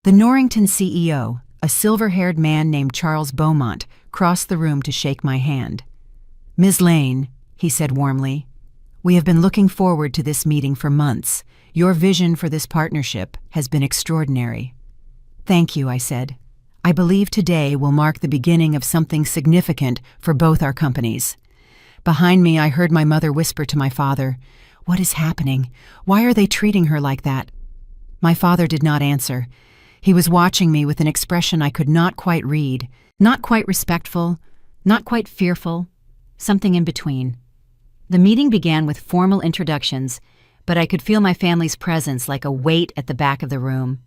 The Norrington CEO, a silver-haired man named Charles Beaumont, crossed the room to shake my hand. "Ms. Lane," he said warmly, "we have been looking forward to this meeting for months. Your vision for this partnership has been extraordinary." "Thank you," I said. "I believe today will mark the beginning of something significant for both our companies." Behind me, I heard my mother whisper to my father, "What is happening? Why are they treating her like that?" My father did not answer. He was watching me with an expression I could not quite read, not quite respectful, not quite fearful, something in between. The meeting began with formal introductions, but I could feel my family's presence like a weight at the back of the room.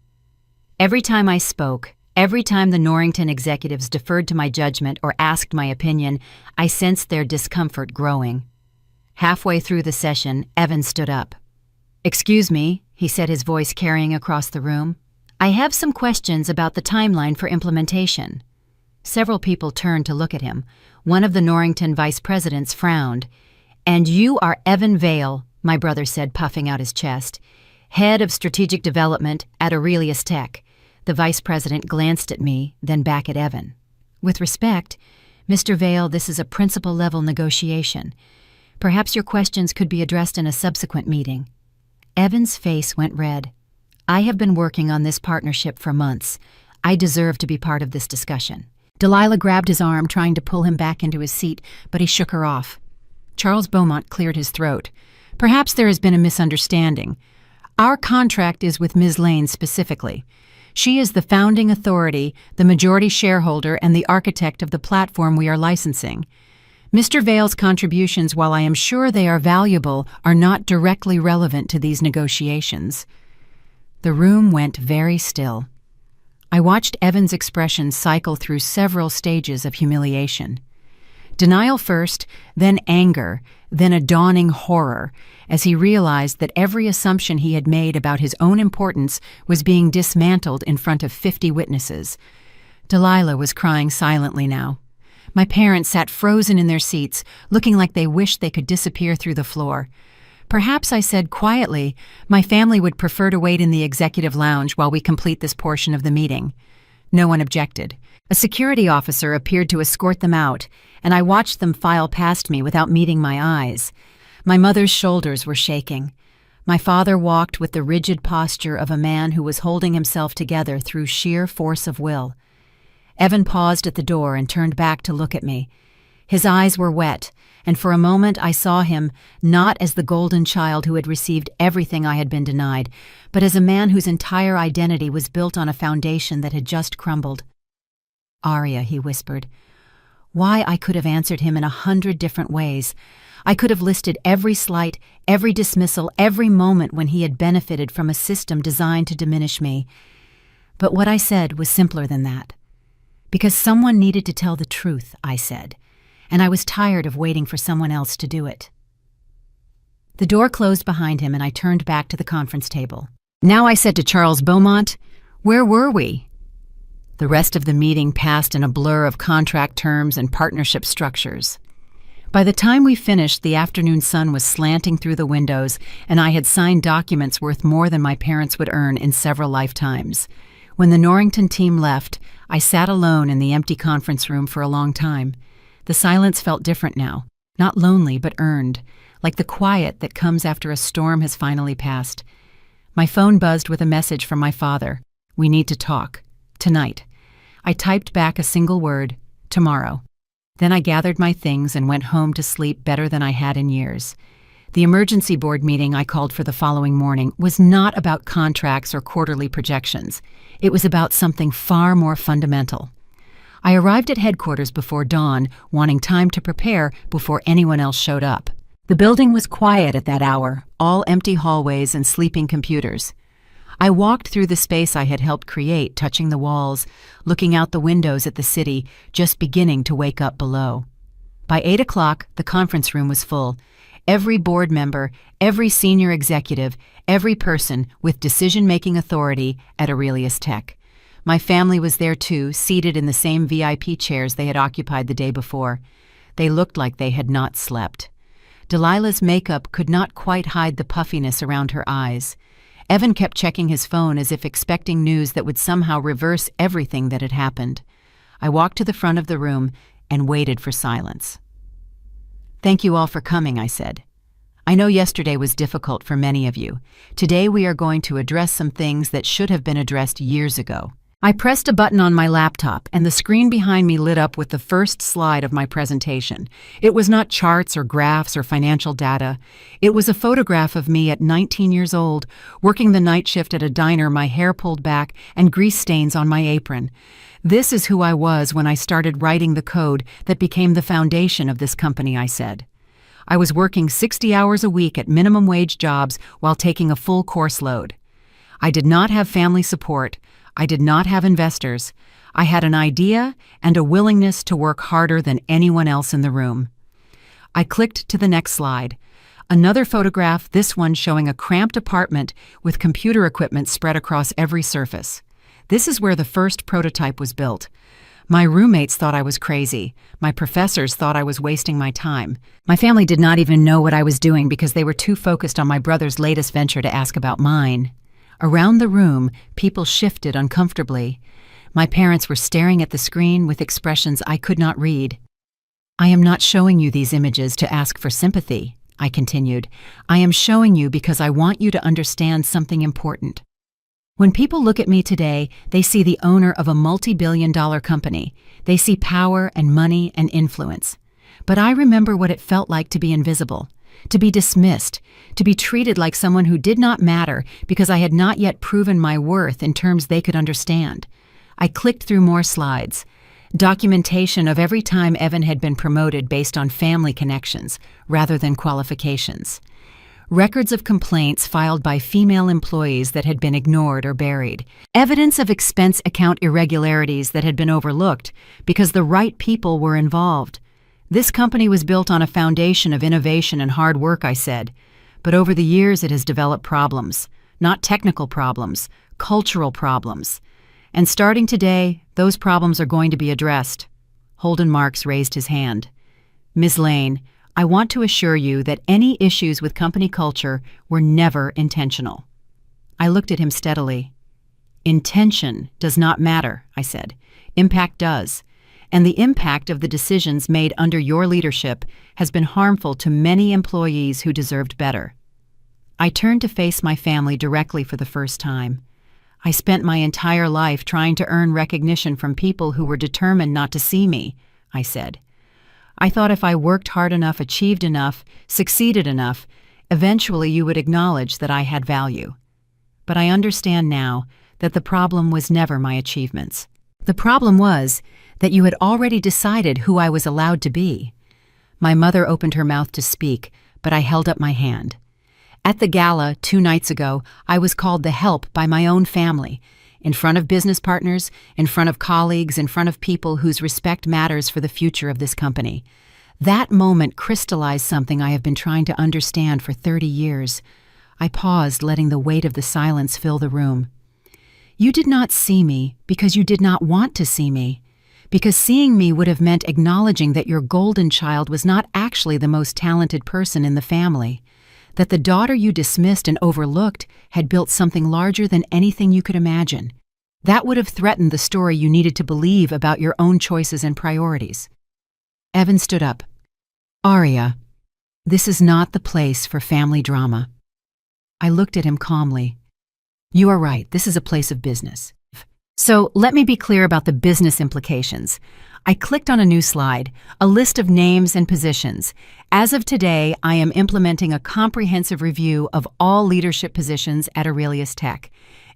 Every time I spoke, every time the Norrington executives deferred to my judgment or asked my opinion, I sensed their discomfort growing. Halfway through the session, Evan stood up. "Excuse me," he said, his voice carrying across the room. "I have some questions about the timeline for implementation." Several people turned to look at him. One of the Norrington vice presidents frowned. "And you are Evan Vale," my brother said, puffing out his chest, "head of strategic development at Aurelius Tech." The vice president glanced at me, then back at Evan. "With respect, Mr. Vale, this is a principal-level negotiation. Perhaps your questions could be addressed in a subsequent meeting." Evan's face went red. "I have been working on this partnership for months. I deserve to be part of this discussion." Delilah grabbed his arm, trying to pull him back into his seat, but he shook her off. Charles Beaumont cleared his throat. "Perhaps there has been a misunderstanding. Our contract is with Ms. Lane specifically. She is the founding authority, the majority shareholder, and the architect of the platform we are licensing. Mr. Vale's contributions, while I am sure they are valuable, are not directly relevant to these negotiations." The room went very still. I watched Evan's expression cycle through several stages of humiliation. Denial first, then anger, then a dawning horror, as he realized that every assumption he had made about his own importance was being dismantled in front of 50 witnesses. Delilah was crying silently now. My parents sat frozen in their seats, looking like they wished they could disappear through the floor. Perhaps, I said quietly, my family would prefer to wait in the executive lounge while we complete this portion of the meeting. No one objected. A security officer appeared to escort them out, and I watched them file past me without meeting my eyes. My mother's shoulders were shaking. My father walked with the rigid posture of a man who was holding himself together through sheer force of will. Evan paused at the door and turned back to look at me. His eyes were wet, and for a moment I saw him not as the golden child who had received everything I had been denied, but as a man whose entire identity was built on a foundation that had just crumbled. "Arya," he whispered. Why, I could have answered him in 100 different ways. I could have listed every slight, every dismissal, every moment when he had benefited from a system designed to diminish me. But what I said was simpler than that. Because someone needed to tell the truth, I said, and I was tired of waiting for someone else to do it. The door closed behind him and I turned back to the conference table. Now I said to Charles Beaumont, "Where were we?" The rest of the meeting passed in a blur of contract terms and partnership structures. By the time we finished, the afternoon sun was slanting through the windows, and I had signed documents worth more than my parents would earn in several lifetimes. When the Norrington team left, I sat alone in the empty conference room for a long time. The silence felt different now, not lonely but earned, like the quiet that comes after a storm has finally passed. My phone buzzed with a message from my father. "We need to talk. Tonight." I typed back a single word, "Tomorrow." Then I gathered my things and went home to sleep better than I had in years. The emergency board meeting I called for the following morning was not about contracts or quarterly projections. It was about something far more fundamental. I arrived at headquarters before dawn, wanting time to prepare before anyone else showed up. The building was quiet at that hour, all empty hallways and sleeping computers. I walked through the space I had helped create, touching the walls, looking out the windows at the city, just beginning to wake up below. By 8 o'clock, the conference room was full. Every board member, every senior executive, every person with decision-making authority at Aurelius Tech. My family was there too, seated in the same VIP chairs they had occupied the day before. They looked like they had not slept. Delilah's makeup could not quite hide the puffiness around her eyes. Evan kept checking his phone as if expecting news that would somehow reverse everything that had happened. I walked to the front of the room and waited for silence. "Thank you all for coming," I said. "I know yesterday was difficult for many of you. Today we are going to address some things that should have been addressed years ago." I pressed a button on my laptop, and the screen behind me lit up with the first slide of my presentation. It was not charts or graphs or financial data. It was a photograph of me at 19 years old, working the night shift at a diner, my hair pulled back and grease stains on my apron. "This is who I was when I started writing the code that became the foundation of this company," I said. I was working 60 hours a week at minimum wage jobs while taking a full course load. I did not have family support. I did not have investors. I had an idea and a willingness to work harder than anyone else in the room. I clicked to the next slide. Another photograph, this one showing a cramped apartment with computer equipment spread across every surface. This is where the first prototype was built. My roommates thought I was crazy. My professors thought I was wasting my time. My family did not even know what I was doing because they were too focused on my brother's latest venture to ask about mine. Around the room, people shifted uncomfortably. My parents were staring at the screen with expressions I could not read. "I am not showing you these images to ask for sympathy," I continued. "I am showing you because I want you to understand something important. When people look at me today, they see the owner of a multi-billion-dollar company. They see power and money and influence. But I remember what it felt like to be invisible, to be dismissed, to be treated like someone who did not matter because I had not yet proven my worth in terms they could understand." I clicked through more slides. Documentation of every time Evan had been promoted based on family connections rather than qualifications. Records of complaints filed by female employees that had been ignored or buried. Evidence of expense account irregularities that had been overlooked because the right people were involved. This company was built on a foundation of innovation and hard work, I said. But over the years it has developed problems. Not technical problems, cultural problems. And starting today, those problems are going to be addressed. Holden Marks raised his hand. "Ms. Lane, I want to assure you that any issues with company culture were never intentional." I looked at him steadily. "Intention does not matter," I said. "Impact does. And the impact of the decisions made under your leadership has been harmful to many employees who deserved better." I turned to face my family directly for the first time. "I spent my entire life trying to earn recognition from people who were determined not to see me," I said. "I thought if I worked hard enough, achieved enough, succeeded enough, eventually you would acknowledge that I had value. But I understand now that the problem was never my achievements. The problem was that you had already decided who I was allowed to be." My mother opened her mouth to speak, but I held up my hand. "At the gala 2 nights ago, I was called the help by my own family, in front of business partners, in front of colleagues, in front of people whose respect matters for the future of this company. That moment crystallized something I have been trying to understand for 30 years. I paused, letting the weight of the silence fill the room. "You did not see me because you did not want to see me, because seeing me would have meant acknowledging that your golden child was not actually the most talented person in the family, that the daughter you dismissed and overlooked had built something larger than anything you could imagine. That would have threatened the story you needed to believe about your own choices and priorities. Evan stood up. Aria, this is not the place for family drama. I looked at him calmly. You are right, this is a place of business. So let me be clear about the business implications. I clicked on a new slide, a list of names and positions. As of today, I am implementing a comprehensive review of all leadership positions at Aurelius Tech.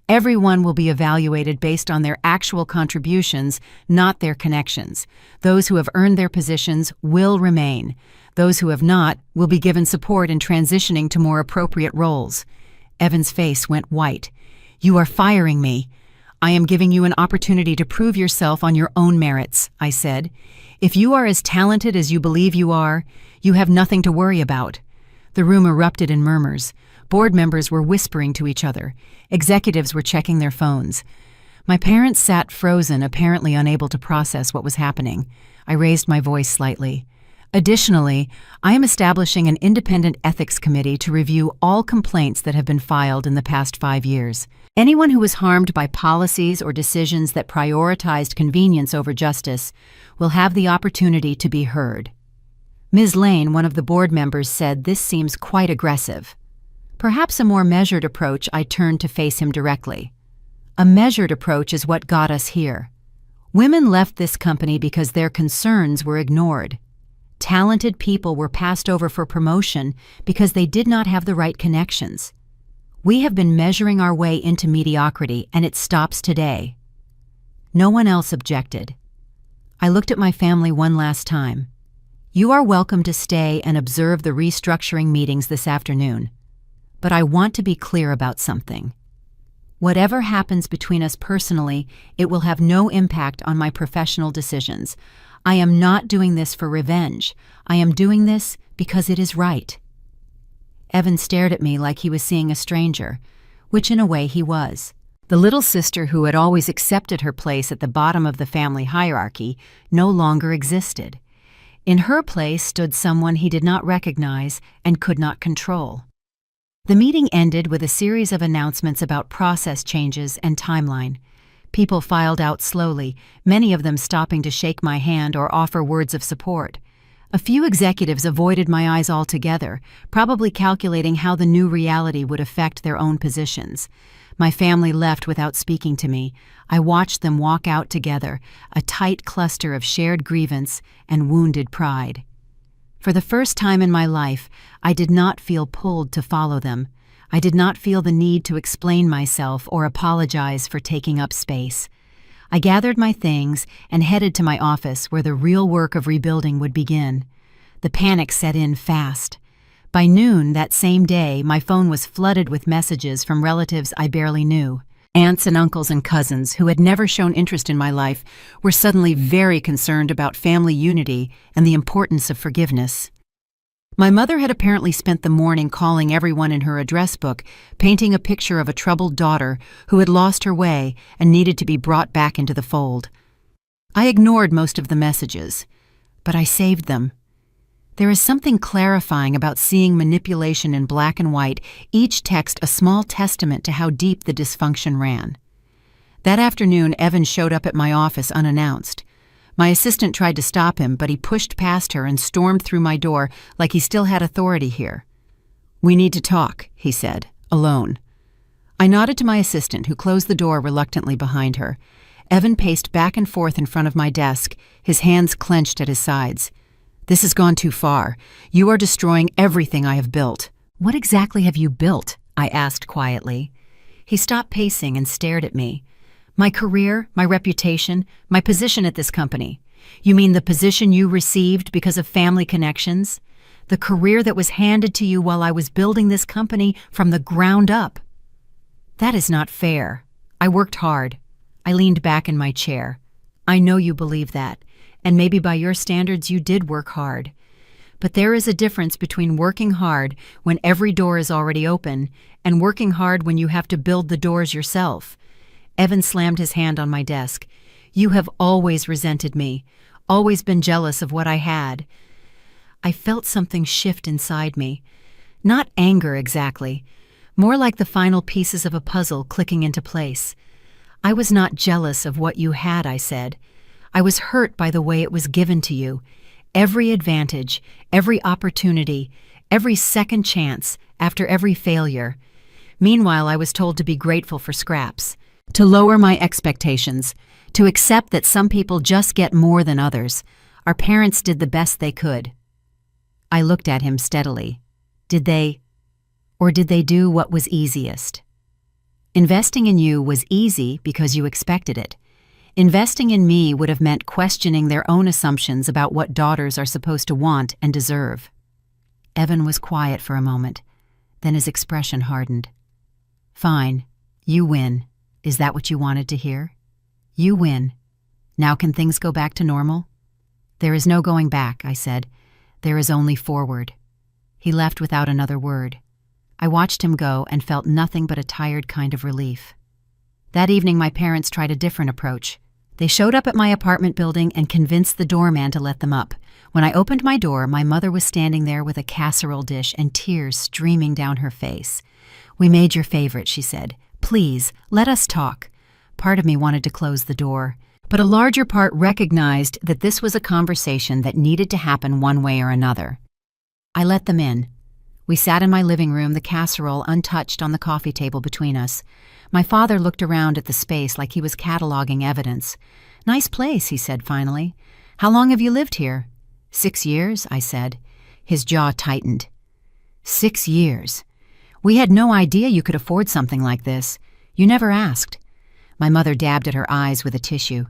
Everyone will be evaluated based on their actual contributions, not their connections. Those who have earned their positions will remain. Those who have not will be given support in transitioning to more appropriate roles. Evan's face went white. You are firing me. I am giving you an opportunity to prove yourself on your own merits, I said. If you are as talented as you believe you are, you have nothing to worry about. The room erupted in murmurs. Board members were whispering to each other. Executives were checking their phones. My parents sat frozen, apparently unable to process what was happening. I raised my voice slightly. Additionally, I am establishing an independent ethics committee to review all complaints that have been filed in the past 5 years. Anyone who was harmed by policies or decisions that prioritized convenience over justice will have the opportunity to be heard. Ms. Lane, one of the board members, said this seems quite aggressive. Perhaps a more measured approach. I turned to face him directly. A measured approach is what got us here. Women left this company because their concerns were ignored. Talented people were passed over for promotion because they did not have the right connections. We have been measuring our way into mediocrity, and it stops today. No one else objected. I looked at my family one last time. You are welcome to stay and observe the restructuring meetings this afternoon. But I want to be clear about something. Whatever happens between us personally, it will have no impact on my professional decisions. I am not doing this for revenge. I am doing this because it is right. Evan stared at me like he was seeing a stranger, which in a way he was. The little sister who had always accepted her place at the bottom of the family hierarchy no longer existed. In her place stood someone he did not recognize and could not control. The meeting ended with a series of announcements about process changes and timeline. People filed out slowly, many of them stopping to shake my hand or offer words of support. A few executives avoided my eyes altogether, probably calculating how the new reality would affect their own positions. My family left without speaking to me. I watched them walk out together, a tight cluster of shared grievance and wounded pride. For the first time in my life, I did not feel pulled to follow them. I did not feel the need to explain myself or apologize for taking up space. I gathered my things and headed to my office where the real work of rebuilding would begin. The panic set in fast. By noon that same day, my phone was flooded with messages from relatives I barely knew. Aunts and uncles and cousins who had never shown interest in my life were suddenly very concerned about family unity and the importance of forgiveness. My mother had apparently spent the morning calling everyone in her address book, painting a picture of a troubled daughter who had lost her way and needed to be brought back into the fold. I ignored most of the messages, but I saved them. There is something clarifying about seeing manipulation in black and white, each text a small testament to how deep the dysfunction ran. That afternoon, Evan showed up at my office unannounced. My assistant tried to stop him, but he pushed past her and stormed through my door like he still had authority here. "We need to talk," he said, alone. I nodded to my assistant, who closed the door reluctantly behind her. Evan paced back and forth in front of my desk, his hands clenched at his sides. "This has gone too far. You are destroying everything I have built." "What exactly have you built?" I asked quietly. He stopped pacing and stared at me. "My career, my reputation, my position at this company. You mean the position you received because of family connections? The career that was handed to you while I was building this company from the ground up? That is not fair. I worked hard." I leaned back in my chair. "I know you believe that, and maybe by your standards you did work hard. But there is a difference between working hard when every door is already open and working hard when you have to build the doors yourself." Evan slammed his hand on my desk. "You have always resented me, always been jealous of what I had." I felt something shift inside me. Not anger exactly, more like the final pieces of a puzzle clicking into place. I was not jealous of what you had, I said. I was hurt by the way it was given to you. Every advantage, every opportunity, every second chance, after every failure. Meanwhile, I was told to be grateful for scraps, to lower my expectations, to accept that some people just get more than others. Our parents did the best they could. I looked at him steadily. Did they do what was easiest? Investing in you was easy because you expected it. Investing in me would have meant questioning their own assumptions about what daughters are supposed to want and deserve. Evan was quiet for a moment. Then his expression hardened. Fine, you win. Is that what you wanted to hear? You win. Now can things go back to normal? There is no going back, I said. There is only forward. He left without another word. I watched him go and felt nothing but a tired kind of relief. That evening my parents tried a different approach. They showed up at my apartment building and convinced the doorman to let them up. When I opened my door, my mother was standing there with a casserole dish and tears streaming down her face. "We made your favorite," she said. "Please, let us talk." Part of me wanted to close the door, but a larger part recognized that this was a conversation that needed to happen one way or another. I let them in. We sat in my living room, the casserole untouched on the coffee table between us. My father looked around at the space like he was cataloging evidence. "Nice place," he said finally. "How long have you lived here?" 6 years, I said. His jaw tightened. 6 years. We had no idea you could afford something like this. You never asked. My mother dabbed at her eyes with a tissue.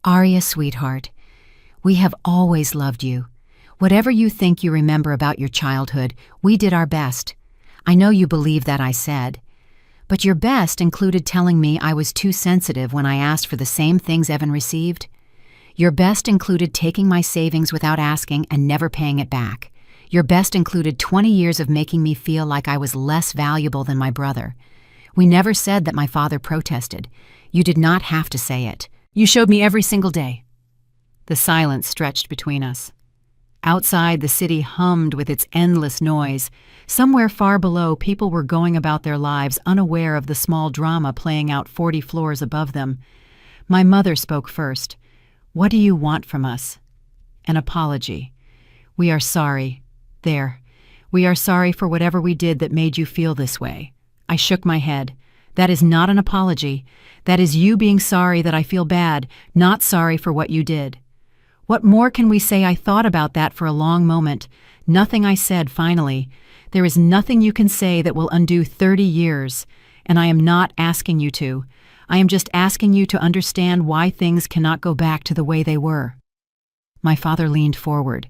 "Arya, sweetheart, we have always loved you. Whatever you think you remember about your childhood, we did our best. I know you believe that I said. But your best included telling me I was too sensitive when I asked for the same things Evan received. Your best included taking my savings without asking and never paying it back. Your best included 20 years of making me feel like I was less valuable than my brother. We never said that my father protested. You did not have to say it. You showed me every single day." The silence stretched between us. Outside, the city hummed with its endless noise. Somewhere far below, people were going about their lives unaware of the small drama playing out 40 floors above them. My mother spoke first. "What do you want from us?" "An apology. We are sorry. There. We are sorry for whatever we did that made you feel this way." I shook my head. "That is not an apology. That is you being sorry that I feel bad, not sorry for what you did." "What more can we say?" I thought about that for a long moment. Nothing, I said finally. "There is nothing you can say that will undo 30 years, and I am not asking you to. I am just asking you to understand why things cannot go back to the way they were." My father leaned forward.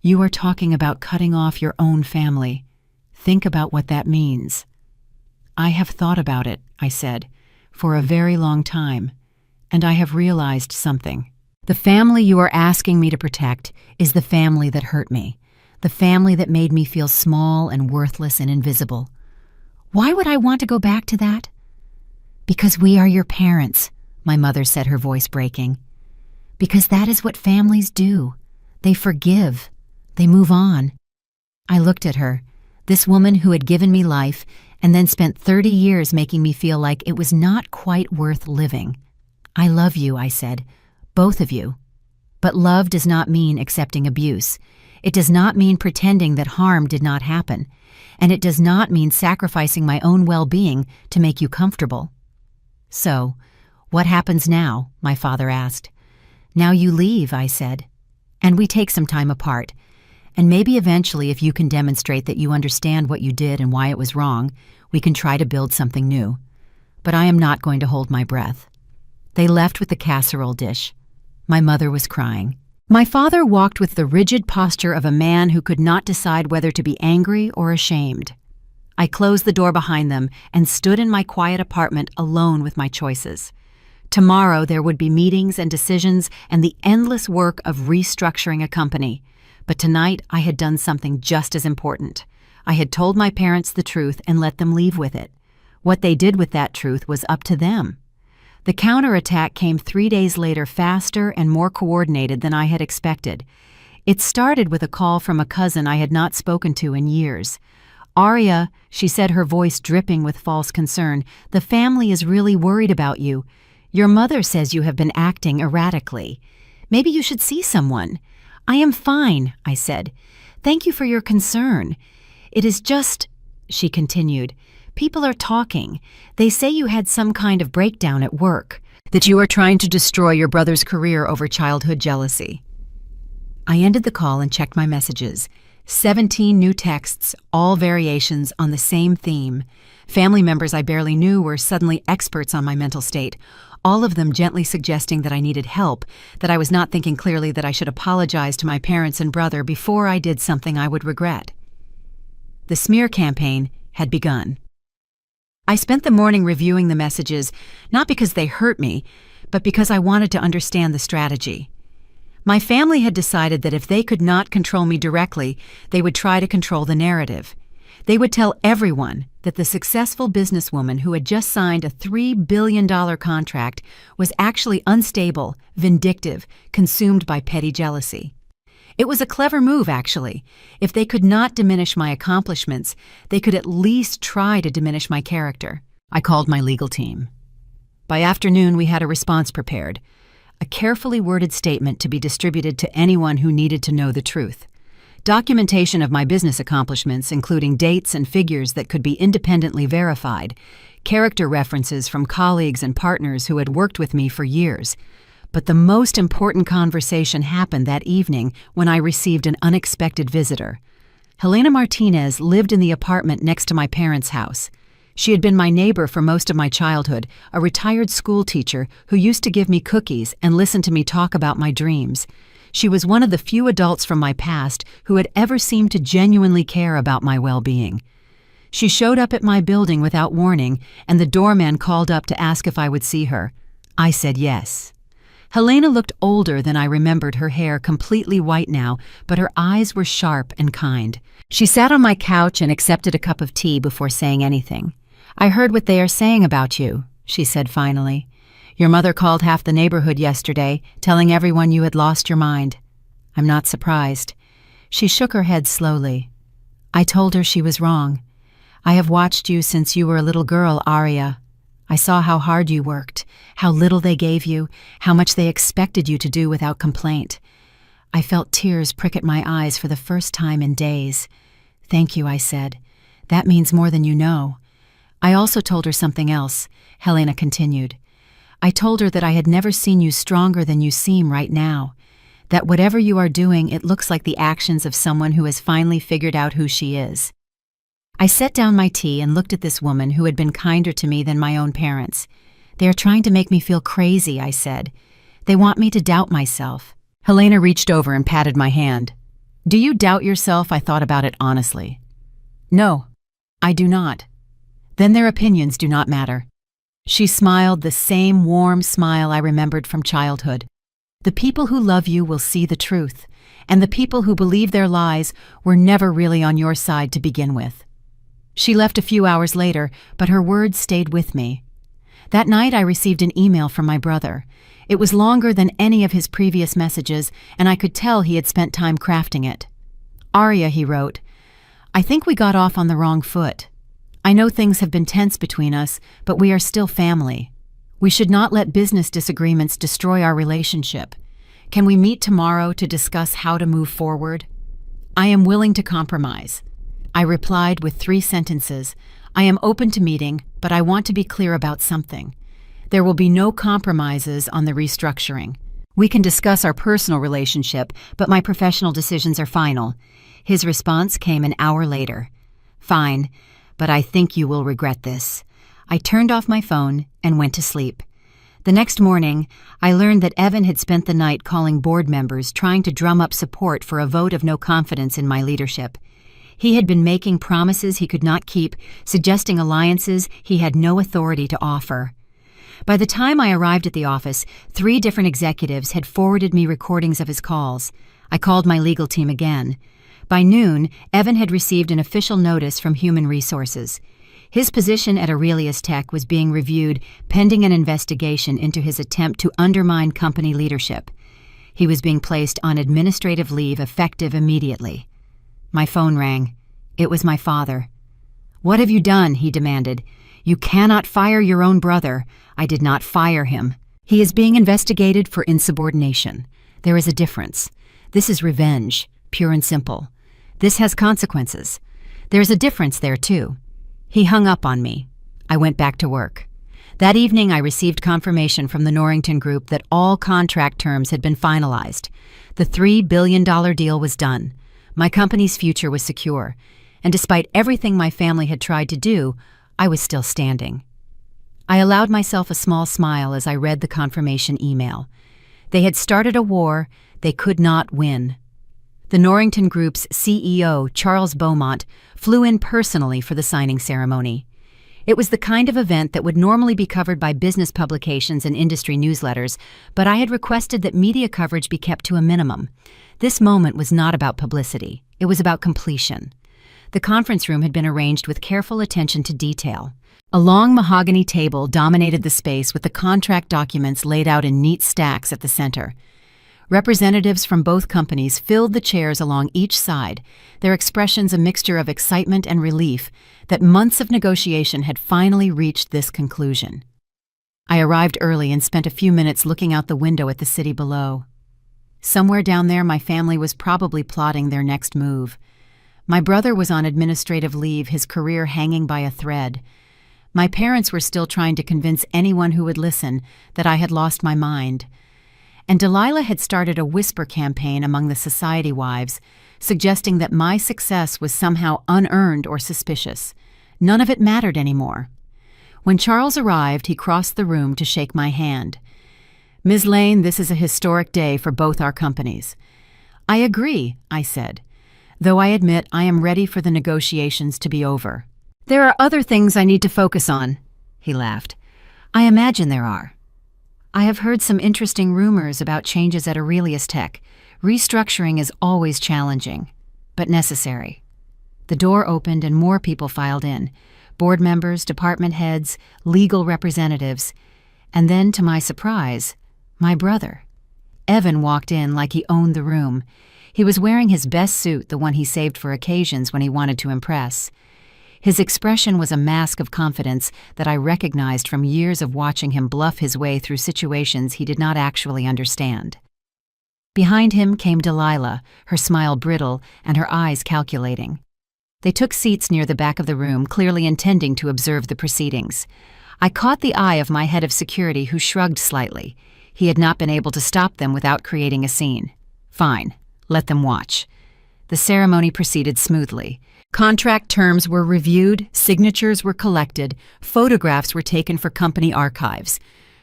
"You are talking about cutting off your own family. Think about what that means." "I have thought about it," I said, "for a very long time, and I have realized something. The family you are asking me to protect is the family that hurt me, the family that made me feel small and worthless and invisible. Why would I want to go back to that?" "Because we are your parents," my mother said, her voice breaking. "Because that is what families do. They forgive. They move on." I looked at her, this woman who had given me life and then spent 30 years making me feel like it was not quite worth living. "I love you," I said. "Both of you. But love does not mean accepting abuse. It does not mean pretending that harm did not happen. And it does not mean sacrificing my own well-being to make you comfortable." "So, what happens now?" my father asked. "Now you leave," I said. "And we take some time apart. And maybe eventually, if you can demonstrate that you understand what you did and why it was wrong, we can try to build something new. But I am not going to hold my breath." They left with the casserole dish. My mother was crying. My father walked with the rigid posture of a man who could not decide whether to be angry or ashamed. I closed the door behind them and stood in my quiet apartment alone with my choices. Tomorrow there would be meetings and decisions and the endless work of restructuring a company. But tonight I had done something just as important. I had told my parents the truth and let them leave with it. What they did with that truth was up to them. The counterattack came 3 days later, faster and more coordinated than I had expected. It started with a call from a cousin I had not spoken to in years. Arya, she said, her voice dripping with false concern, the family is really worried about you. Your mother says you have been acting erratically. Maybe you should see someone. I am fine, I said. Thank you for your concern. It is just, she continued, people are talking. They say you had some kind of breakdown at work, that you are trying to destroy your brother's career over childhood jealousy. I ended the call and checked my messages. 17 new texts, all variations on the same theme. Family members I barely knew were suddenly experts on my mental state, all of them gently suggesting that I needed help, that I was not thinking clearly, that I should apologize to my parents and brother before I did something I would regret. The smear campaign had begun. I spent the morning reviewing the messages, not because they hurt me, but because I wanted to understand the strategy. My family had decided that if they could not control me directly, they would try to control the narrative. They would tell everyone that the successful businesswoman who had just signed a $3 billion contract was actually unstable, vindictive, consumed by petty jealousy. It was a clever move, actually. If they could not diminish my accomplishments, they could at least try to diminish my character. I called my legal team. By afternoon, we had a response prepared, a carefully worded statement to be distributed to anyone who needed to know the truth. Documentation of my business accomplishments, including dates and figures that could be independently verified, character references from colleagues and partners who had worked with me for years. But the most important conversation happened that evening when I received an unexpected visitor. Helena Martinez lived in the apartment next to my parents' house. She had been my neighbor for most of my childhood, a retired school teacher who used to give me cookies and listen to me talk about my dreams. She was one of the few adults from my past who had ever seemed to genuinely care about my well-being. She showed up at my building without warning, and the doorman called up to ask if I would see her. I said yes. Helena looked older than I remembered, her hair completely white now, but her eyes were sharp and kind. She sat on my couch and accepted a cup of tea before saying anything. I heard what they are saying about you, she said finally. Your mother called half the neighborhood yesterday, telling everyone you had lost your mind. I'm not surprised. She shook her head slowly. I told her she was wrong. I have watched you since you were a little girl, Arya. I saw how hard you worked, how little they gave you, how much they expected you to do without complaint. I felt tears prick at my eyes for the first time in days. Thank you, I said. That means more than you know. I also told her something else, Helena continued. I told her that I had never seen you stronger than you seem right now, that whatever you are doing, it looks like the actions of someone who has finally figured out who she is. I set down my tea and looked at this woman who had been kinder to me than my own parents. They are trying to make me feel crazy, I said. They want me to doubt myself. Helena reached over and patted my hand. Do you doubt yourself? I thought about it honestly. No, I do not. Then their opinions do not matter. She smiled, the same warm smile I remembered from childhood. The people who love you will see the truth, and the people who believe their lies were never really on your side to begin with. She left a few hours later, but her words stayed with me. That night I received an email from my brother. It was longer than any of his previous messages, and I could tell he had spent time crafting it. Arya, he wrote, I think we got off on the wrong foot. I know things have been tense between us, but we are still family. We should not let business disagreements destroy our relationship. Can we meet tomorrow to discuss how to move forward? I am willing to compromise. I replied with 3 sentences. I am open to meeting, but I want to be clear about something. There will be no compromises on the restructuring. We can discuss our personal relationship, but my professional decisions are final. His response came an hour later. Fine, but I think you will regret this. I turned off my phone and went to sleep. The next morning, I learned that Evan had spent the night calling board members trying to drum up support for a vote of no confidence in my leadership. He had been making promises he could not keep, suggesting alliances he had no authority to offer. By the time I arrived at the office, 3 different executives had forwarded me recordings of his calls. I called my legal team again. By noon, Evan had received an official notice from Human Resources. His position at Aurelius Tech was being reviewed pending an investigation into his attempt to undermine company leadership. He was being placed on administrative leave effective immediately. My phone rang. It was my father. "What have you done?" he demanded. "You cannot fire your own brother." "I did not fire him. He is being investigated for insubordination. There is a difference. This is revenge, pure and simple. This has consequences. There is a difference there, too." He hung up on me. I went back to work. That evening, I received confirmation from the Norrington Group that all contract terms had been finalized. The $3 billion deal was done. My company's future was secure, and despite everything my family had tried to do, I was still standing. I allowed myself a small smile as I read the confirmation email. They had started a war they could not win. The Norrington Group's CEO, Charles Beaumont, flew in personally for the signing ceremony. It was the kind of event that would normally be covered by business publications and industry newsletters, but I had requested that media coverage be kept to a minimum. This moment was not about publicity. It was about completion. The conference room had been arranged with careful attention to detail. A long mahogany table dominated the space with the contract documents laid out in neat stacks at the center. Representatives from both companies filled the chairs along each side, their expressions a mixture of excitement and relief that months of negotiation had finally reached this conclusion. I arrived early and spent a few minutes looking out the window at the city below. Somewhere down there, my family was probably plotting their next move. My brother was on administrative leave, his career hanging by a thread. My parents were still trying to convince anyone who would listen that I had lost my mind. And Delilah had started a whisper campaign among the society wives, suggesting that my success was somehow unearned or suspicious. None of it mattered anymore. When Charles arrived, he crossed the room to shake my hand. "Ms. Lane, this is a historic day for both our companies." "I agree," I said, "though I admit I am ready for the negotiations to be over." "There are other things I need to focus on," he laughed. "I imagine there are. I have heard some interesting rumors about changes at Aurelius Tech. Restructuring is always challenging, but necessary." The door opened and more people filed in. Board members, department heads, legal representatives, and then, to my surprise, my brother. Evan walked in like he owned the room. He was wearing his best suit, the one he saved for occasions when he wanted to impress. His expression was a mask of confidence that I recognized from years of watching him bluff his way through situations he did not actually understand. Behind him came Delilah, her smile brittle and her eyes calculating. They took seats near the back of the room, clearly intending to observe the proceedings. I caught the eye of my head of security, who shrugged slightly. He had not been able to stop them without creating a scene. Fine, let them watch. The ceremony proceeded smoothly. Contract terms were reviewed, signatures were collected, photographs were taken for company archives.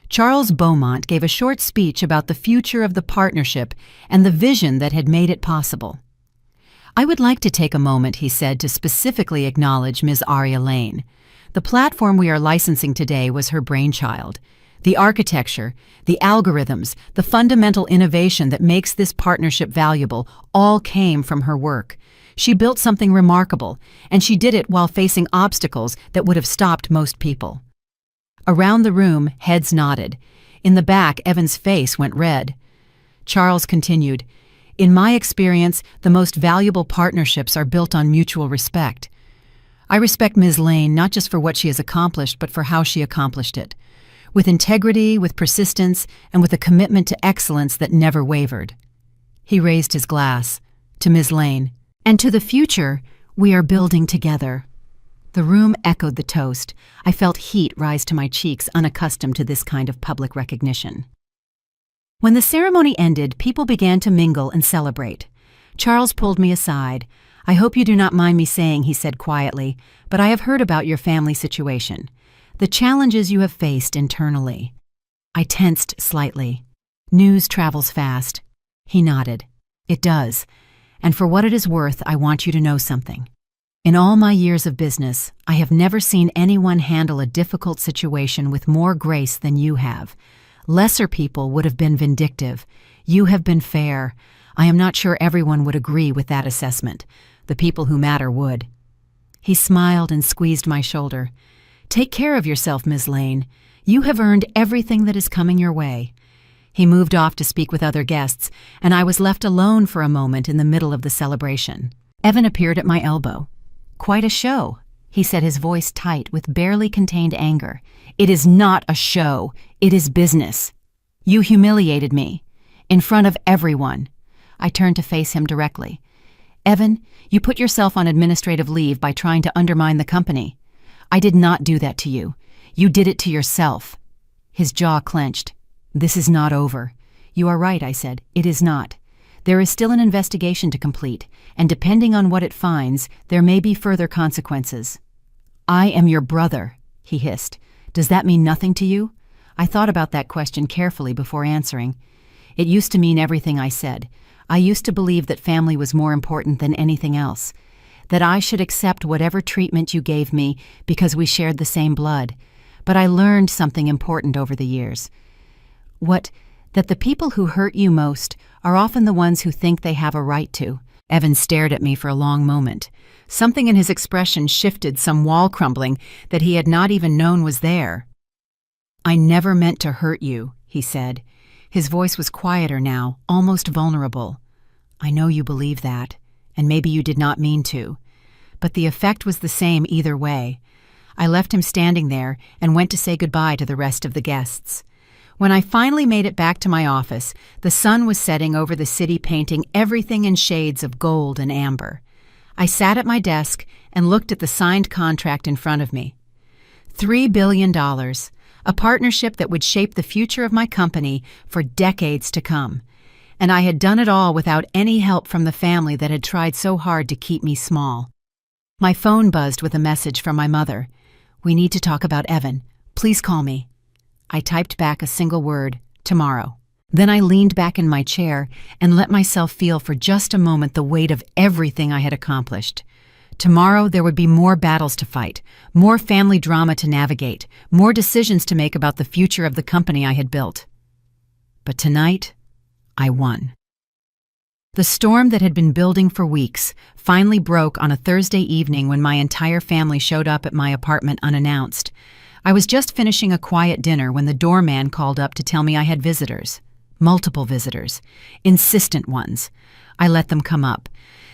Charles Beaumont gave a short speech about the future of the partnership and the vision that had made it possible. "I would like to take a moment," he said, "to specifically acknowledge Ms. Aria Lane. The platform we are licensing today was her brainchild. The architecture, the algorithms, the fundamental innovation that makes this partnership valuable all came from her work. She built something remarkable, and she did it while facing obstacles that would have stopped most people." Around the room, heads nodded. In the back, Evan's face went red. Charles continued, "In my experience, the most valuable partnerships are built on mutual respect. I respect Ms. Lane not just for what she has accomplished, but for how she accomplished it. With integrity, with persistence, and with a commitment to excellence that never wavered." He raised his glass. "To Ms. Lane. And to the future we are building together." The room echoed the toast. I felt heat rise to my cheeks, unaccustomed to this kind of public recognition. When the ceremony ended, people began to mingle and celebrate. Charles pulled me aside. "I hope you do not mind me saying," he said quietly, "but I have heard about your family situation, the challenges you have faced internally." I tensed slightly. "News travels fast." He nodded. "It does. And for what it is worth, I want you to know something. In all my years of business, I have never seen anyone handle a difficult situation with more grace than you have. Lesser people would have been vindictive. You have been fair. I am not sure everyone would agree with that assessment. The people who matter would." He smiled and squeezed my shoulder. "Take care of yourself, Ms. Lane. You have earned everything that is coming your way." He moved off to speak with other guests, and I was left alone for a moment in the middle of the celebration. Evan appeared at my elbow. "Quite a show," he said, his voice tight with barely contained anger. "It is not a show. It is business. You humiliated me. In front of everyone." I turned to face him directly. "Evan, you put yourself on administrative leave by trying to undermine the company. I did not do that to you. You did it to yourself." His jaw clenched. "This is not over." "You are right," I said. "It is not. There is still an investigation to complete, and depending on what it finds, there may be further consequences." "I am your brother," he hissed. "Does that mean nothing to you?" I thought about that question carefully before answering. It used to mean everything I said. I used to believe that family was more important than anything else, that I should accept whatever treatment you gave me because we shared the same blood. But I learned something important over the years. That the people who hurt you most are often the ones who think they have a right to. Evan stared at me for a long moment. Something in his expression shifted, some wall crumbling that he had not even known was there. "I never meant to hurt you," he said. His voice was quieter now, almost vulnerable. "I know you believe that, and maybe you did not mean to. But the effect was the same either way." I left him standing there and went to say goodbye to the rest of the guests. When I finally made it back to my office, the sun was setting over the city, painting everything in shades of gold and amber. I sat at my desk and looked at the signed contract in front of me. $3 billion, a partnership that would shape the future of my company for decades to come. And I had done it all without any help from the family that had tried so hard to keep me small. My phone buzzed with a message from my mother. "We need to talk about Evan. Please call me." I typed back a single word, "Tomorrow." Then I leaned back in my chair and let myself feel for just a moment the weight of everything I had accomplished. Tomorrow there would be more battles to fight, more family drama to navigate, more decisions to make about the future of the company I had built. But tonight, I won. The storm that had been building for weeks finally broke on a Thursday evening when my entire family showed up at my apartment unannounced. I was just finishing a quiet dinner when the doorman called up to tell me I had visitors. Multiple visitors. Insistent ones. I let them come up.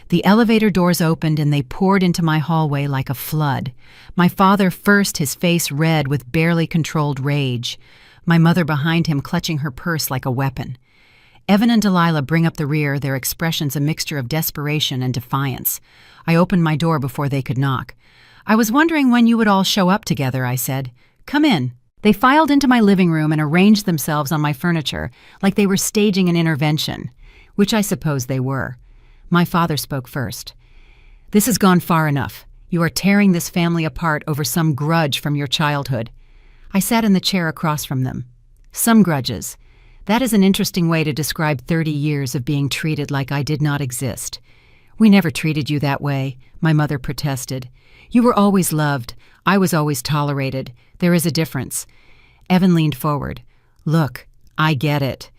The elevator doors opened and they poured into my hallway like a flood. My father first, his face red with barely controlled rage. My mother behind him clutching her purse like a weapon. Evan and Delilah bring up the rear, their expressions a mixture of desperation and defiance. I opened my door before they could knock. "I was wondering when you would all show up together," I said. "Come in." They filed into my living room and arranged themselves on my furniture like they were staging an intervention, which I suppose they were. My father spoke first. "This has gone far enough. You are tearing this family apart over some grudge from your childhood." I sat in the chair across from them. "Some grudges. That is an interesting way to describe 30 years of being treated like I did not exist." "We never treated you that way," my mother protested. "You were always loved. I was always tolerated. There is a difference." Evan leaned forward. "Look, I get it.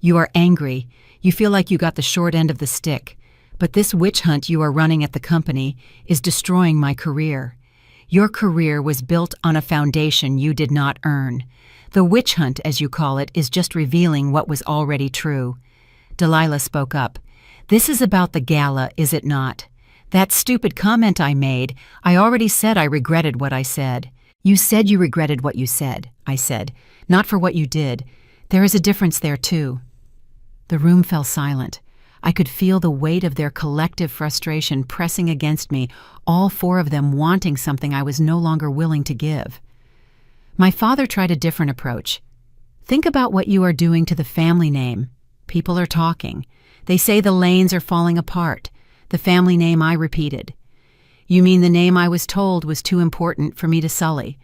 You are angry. You feel like you got the short end of the stick. But this witch hunt you are running at the company is destroying my career. Your career was built on a foundation you did not earn. The witch hunt, as you call it, is just revealing what was already true." Delilah spoke up. "This is about the gala, is it not? That stupid comment I made, I already said I regretted what I said." "You said you regretted what you said," I said, "not for what you did. There is a difference there, too." The room fell silent. I could feel the weight of their collective frustration pressing against me, all four of them wanting something I was no longer willing to give. My father tried a different approach. "Think about what you are doing to the family name. People are talking. They say the Lanes are falling apart. The family name I repeated. You mean the name I was told was too important for me to sully.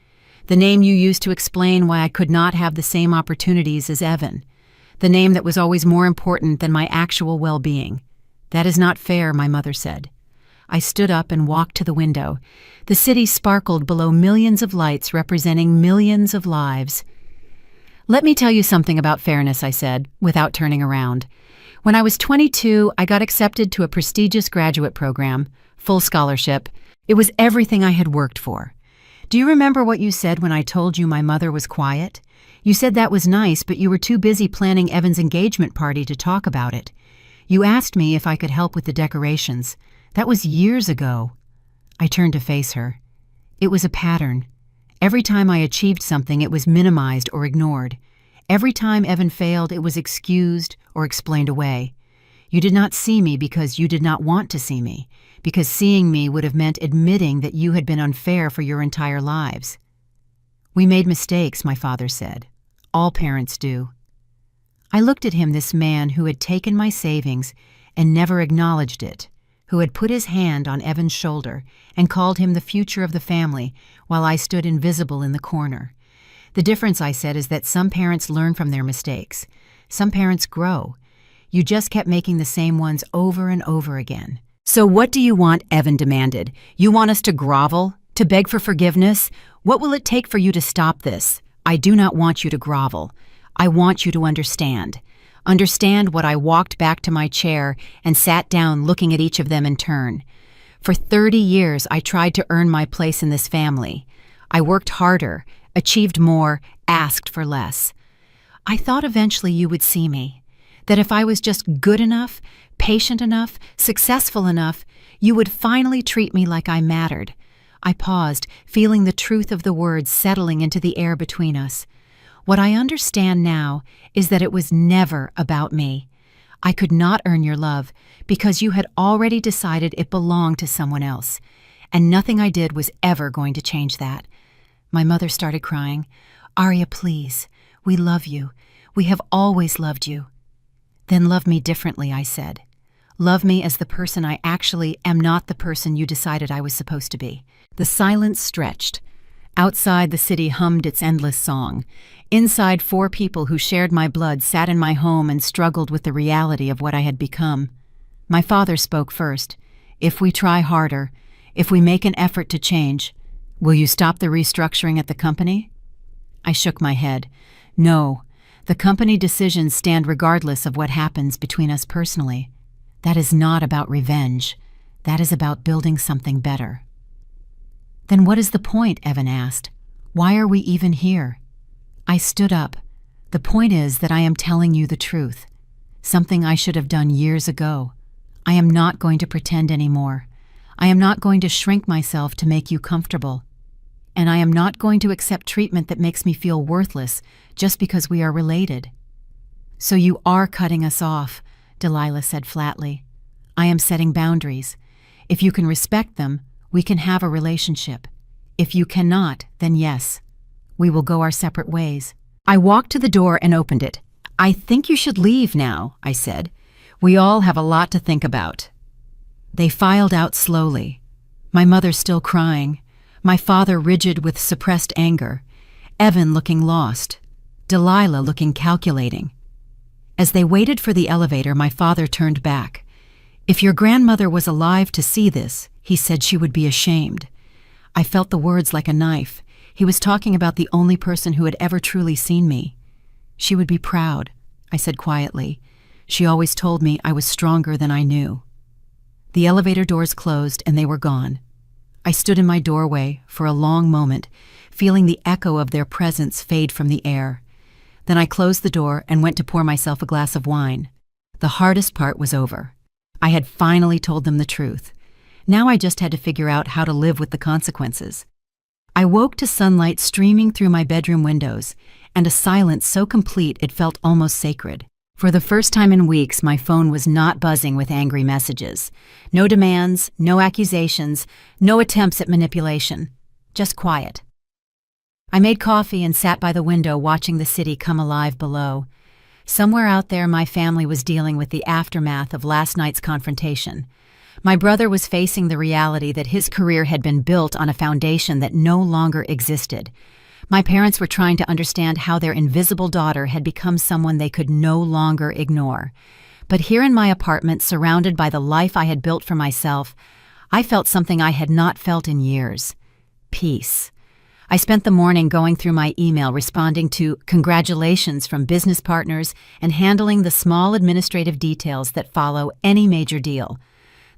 The name you used to explain why I could not have the same opportunities as Evan. The name that was always more important than my actual well-being. That is not fair," my mother said. I stood up and walked to the window. The city sparkled below millions of lights representing millions of lives. "Let me tell you something about fairness," I said, without turning around. "When I was 22, I got accepted to a prestigious graduate program, full scholarship. It was everything I had worked for. Do you remember what you said when I told you my mother was quiet? You said that was nice, but you were too busy planning Evan's engagement party to talk about it. You asked me if I could help with the decorations. That was years ago." I turned to face her. It was a pattern. Every time I achieved something, it was minimized or ignored. Every time Evan failed, it was excused or explained away. You did not see me because you did not want to see me, because seeing me would have meant admitting that you had been unfair for your entire lives. We made mistakes, my father said. All parents do. I looked at him, this man who had taken my savings and never acknowledged it, who had put his hand on Evan's shoulder and called him the future of the family while I stood invisible in the corner. The difference, I said, is that some parents learn from their mistakes. Some parents grow. You just kept making the same ones over and over again. So what do you want? Evan demanded. You want us to grovel? To beg for forgiveness? What will it take for you to stop this? I do not want you to grovel. I want you to understand. Understand what I walked back to my chair and sat down looking at each of them in turn. For 30 years, I tried to earn my place in this family. I worked harder, achieved more, asked for less. I thought eventually you would see me. That if I was just good enough, patient enough, successful enough, you would finally treat me like I mattered. I paused, feeling the truth of the words settling into the air between us. What I understand now is that it was never about me. I could not earn your love because you had already decided it belonged to someone else, and nothing I did was ever going to change that. My mother started crying. Arya, please, we love you. We have always loved you. Then love me differently, I said. Love me as the person I actually am, not the person you decided I was supposed to be. The silence stretched. Outside, the city hummed its endless song. Inside, 4 people who shared my blood sat in my home and struggled with the reality of what I had become. My father spoke first. If we try harder, if we make an effort to change, will you stop the restructuring at the company? I shook my head. No. The company decisions stand regardless of what happens between us personally. That is not about revenge. That is about building something better. Then what is the point? Evan asked. Why are we even here? I stood up. The point is that I am telling you the truth. Something I should have done years ago. I am not going to pretend anymore. I am not going to shrink myself to make you comfortable. And I am not going to accept treatment that makes me feel worthless just because we are related. So you are cutting us off, Delilah said flatly. I am setting boundaries. If you can respect them, we can have a relationship. If you cannot, then yes, we will go our separate ways. I walked to the door and opened it. I think you should leave now, I said. We all have a lot to think about. They filed out slowly. My mother still crying. My father rigid with suppressed anger. Evan looking lost. Delilah looking calculating. As they waited for the elevator, my father turned back. If your grandmother was alive to see this, he said she would be ashamed. I felt the words like a knife. He was talking about the only person who had ever truly seen me. She would be proud, I said quietly. She always told me I was stronger than I knew. The elevator doors closed and they were gone. I stood in my doorway for a long moment, feeling the echo of their presence fade from the air. Then I closed the door and went to pour myself a glass of wine. The hardest part was over. I had finally told them the truth. Now I just had to figure out how to live with the consequences. I woke to sunlight streaming through my bedroom windows, and a silence so complete it felt almost sacred. For the first time in weeks, my phone was not buzzing with angry messages. No demands, no accusations, no attempts at manipulation. Just quiet. I made coffee and sat by the window watching the city come alive below. Somewhere out there, my family was dealing with the aftermath of last night's confrontation. My brother was facing the reality that his career had been built on a foundation that no longer existed. My parents were trying to understand how their invisible daughter had become someone they could no longer ignore. But here in my apartment, surrounded by the life I had built for myself, I felt something I had not felt in years. Peace. I spent the morning going through my email, responding to congratulations from business partners and handling the small administrative details that follow any major deal.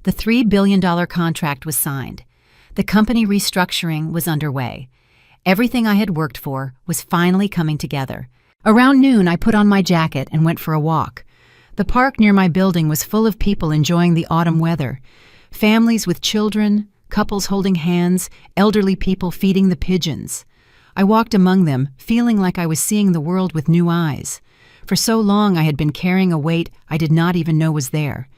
The $3 billion contract was signed. The company restructuring was underway. Everything I had worked for was finally coming together. Around noon, I put on my jacket and went for a walk. The park near my building was full of people enjoying the autumn weather. Families with children, couples holding hands, elderly people feeding the pigeons. I walked among them, feeling like I was seeing the world with new eyes. For so long I had been carrying a weight I did not even know was there.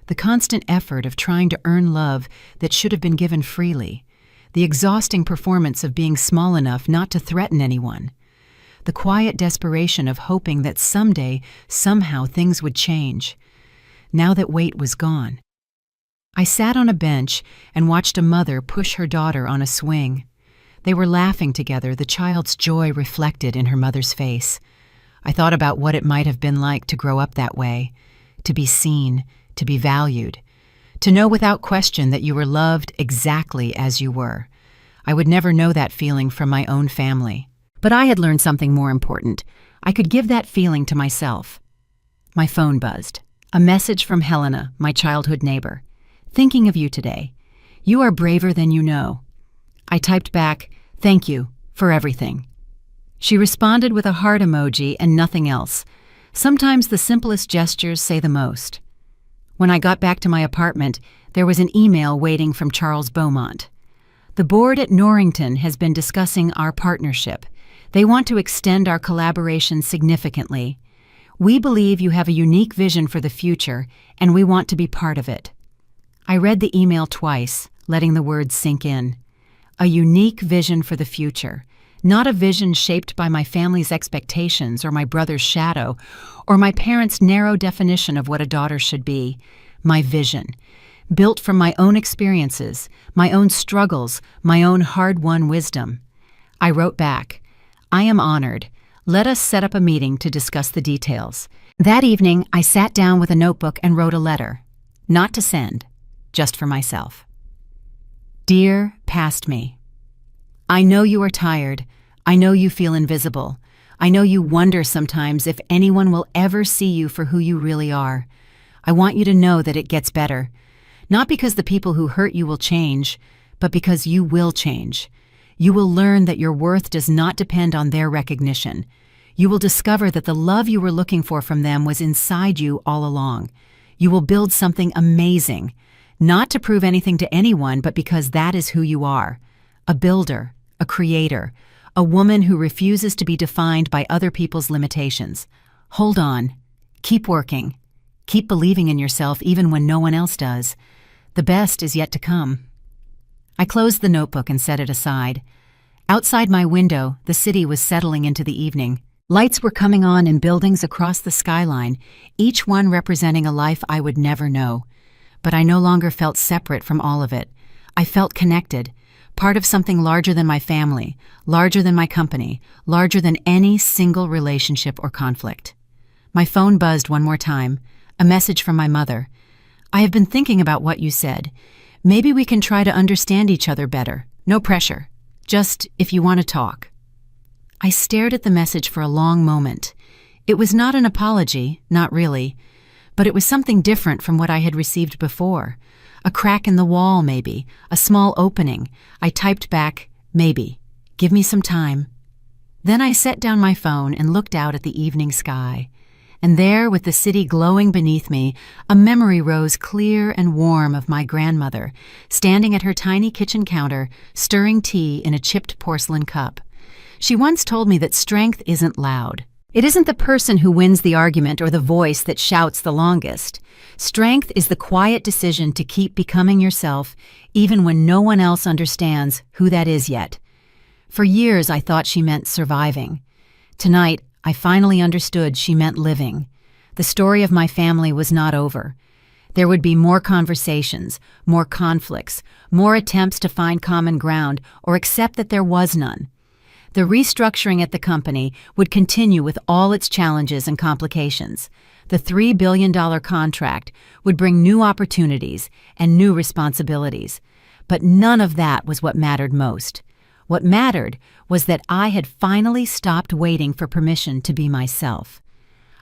The constant effort of trying to earn love that should have been given freely. The exhausting performance of being small enough not to threaten anyone. The quiet desperation of hoping that someday, somehow, things would change. Now that weight was gone. I sat on a bench and watched a mother push her daughter on a swing. They were laughing together, the child's joy reflected in her mother's face. I thought about what it might have been like to grow up that way, to be seen, to be valued, to know without question that you were loved exactly as you were. I would never know that feeling from my own family. But I had learned something more important. I could give that feeling to myself. My phone buzzed. A message from Helena, my childhood neighbor. Thinking of you today. You are braver than you know. I typed back, thank you for everything. She responded with a heart emoji and nothing else. Sometimes the simplest gestures say the most. When I got back to my apartment, there was an email waiting from Charles Beaumont. The board at Norrington has been discussing our partnership. They want to extend our collaboration significantly. We believe you have a unique vision for the future, and we want to be part of it. I read the email twice, letting the words sink in. A unique vision for the future, not a vision shaped by my family's expectations or my brother's shadow or my parents' narrow definition of what a daughter should be. My vision, built from my own experiences, my own struggles, my own hard-won wisdom. I wrote back, I am honored. Let us set up a meeting to discuss the details. That evening, I sat down with a notebook and wrote a letter. Not to send, just for myself. Dear past me, I know you are tired. I know you feel invisible. I know you wonder sometimes if anyone will ever see you for who you really are. I want you to know that it gets better. Not because the people who hurt you will change, but because you will change. You will learn that your worth does not depend on their recognition. You will discover that the love you were looking for from them was inside you all along. You will build something amazing, not to prove anything to anyone, but because that is who you are. A builder, a creator, a woman who refuses to be defined by other people's limitations. Hold on. Keep working. Keep believing in yourself even when no one else does. The best is yet to come. I closed the notebook and set it aside. Outside my window, the city was settling into the evening. Lights were coming on in buildings across the skyline, each one representing a life I would never know. But I no longer felt separate from all of it. I felt connected, part of something larger than my family, larger than my company, larger than any single relationship or conflict. My phone buzzed one more time, a message from my mother. I have been thinking about what you said. Maybe we can try to understand each other better. No pressure. Just if you want to talk. I stared at the message for a long moment. It was not an apology, not really, but it was something different from what I had received before. A crack in the wall, maybe, a small opening. I typed back, maybe. Give me some time. Then I set down my phone and looked out at the evening sky. And there, with the city glowing beneath me, a memory rose clear and warm of my grandmother, standing at her tiny kitchen counter, stirring tea in a chipped porcelain cup. She once told me that strength isn't loud. It isn't the person who wins the argument or the voice that shouts the longest. Strength is the quiet decision to keep becoming yourself, even when no one else understands who that is yet. For years, I thought she meant surviving. Tonight, I finally understood she meant living. The story of my family was not over. There would be more conversations, more conflicts, more attempts to find common ground or accept that there was none. The restructuring at the company would continue with all its challenges and complications. The $3 billion contract would bring new opportunities and new responsibilities. But none of that was what mattered most. What mattered was that I had finally stopped waiting for permission to be myself.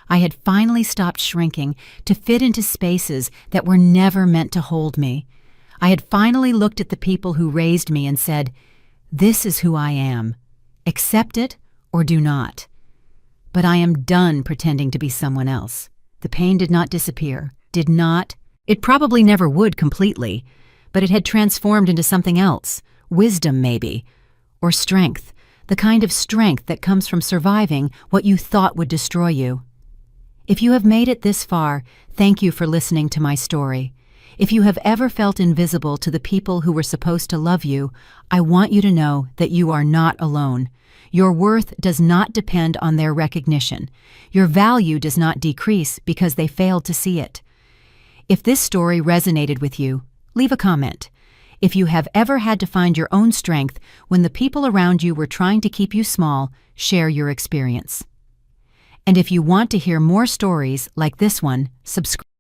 I had finally stopped shrinking to fit into spaces that were never meant to hold me. I had finally looked at the people who raised me and said, "This is who I am. Accept it or do not." But I am done pretending to be someone else. The pain did not disappear, did not. It probably never would completely, but it had transformed into something else. Wisdom, maybe. Or strength. The kind of strength that comes from surviving what you thought would destroy you. If you have made it this far, thank you for listening to my story. If you have ever felt invisible to the people who were supposed to love you, I want you to know that you are not alone. Your worth does not depend on their recognition. Your value does not decrease because they failed to see it. If this story resonated with you, leave a comment. If you have ever had to find your own strength when the people around you were trying to keep you small, share your experience. And if you want to hear more stories like this one, subscribe.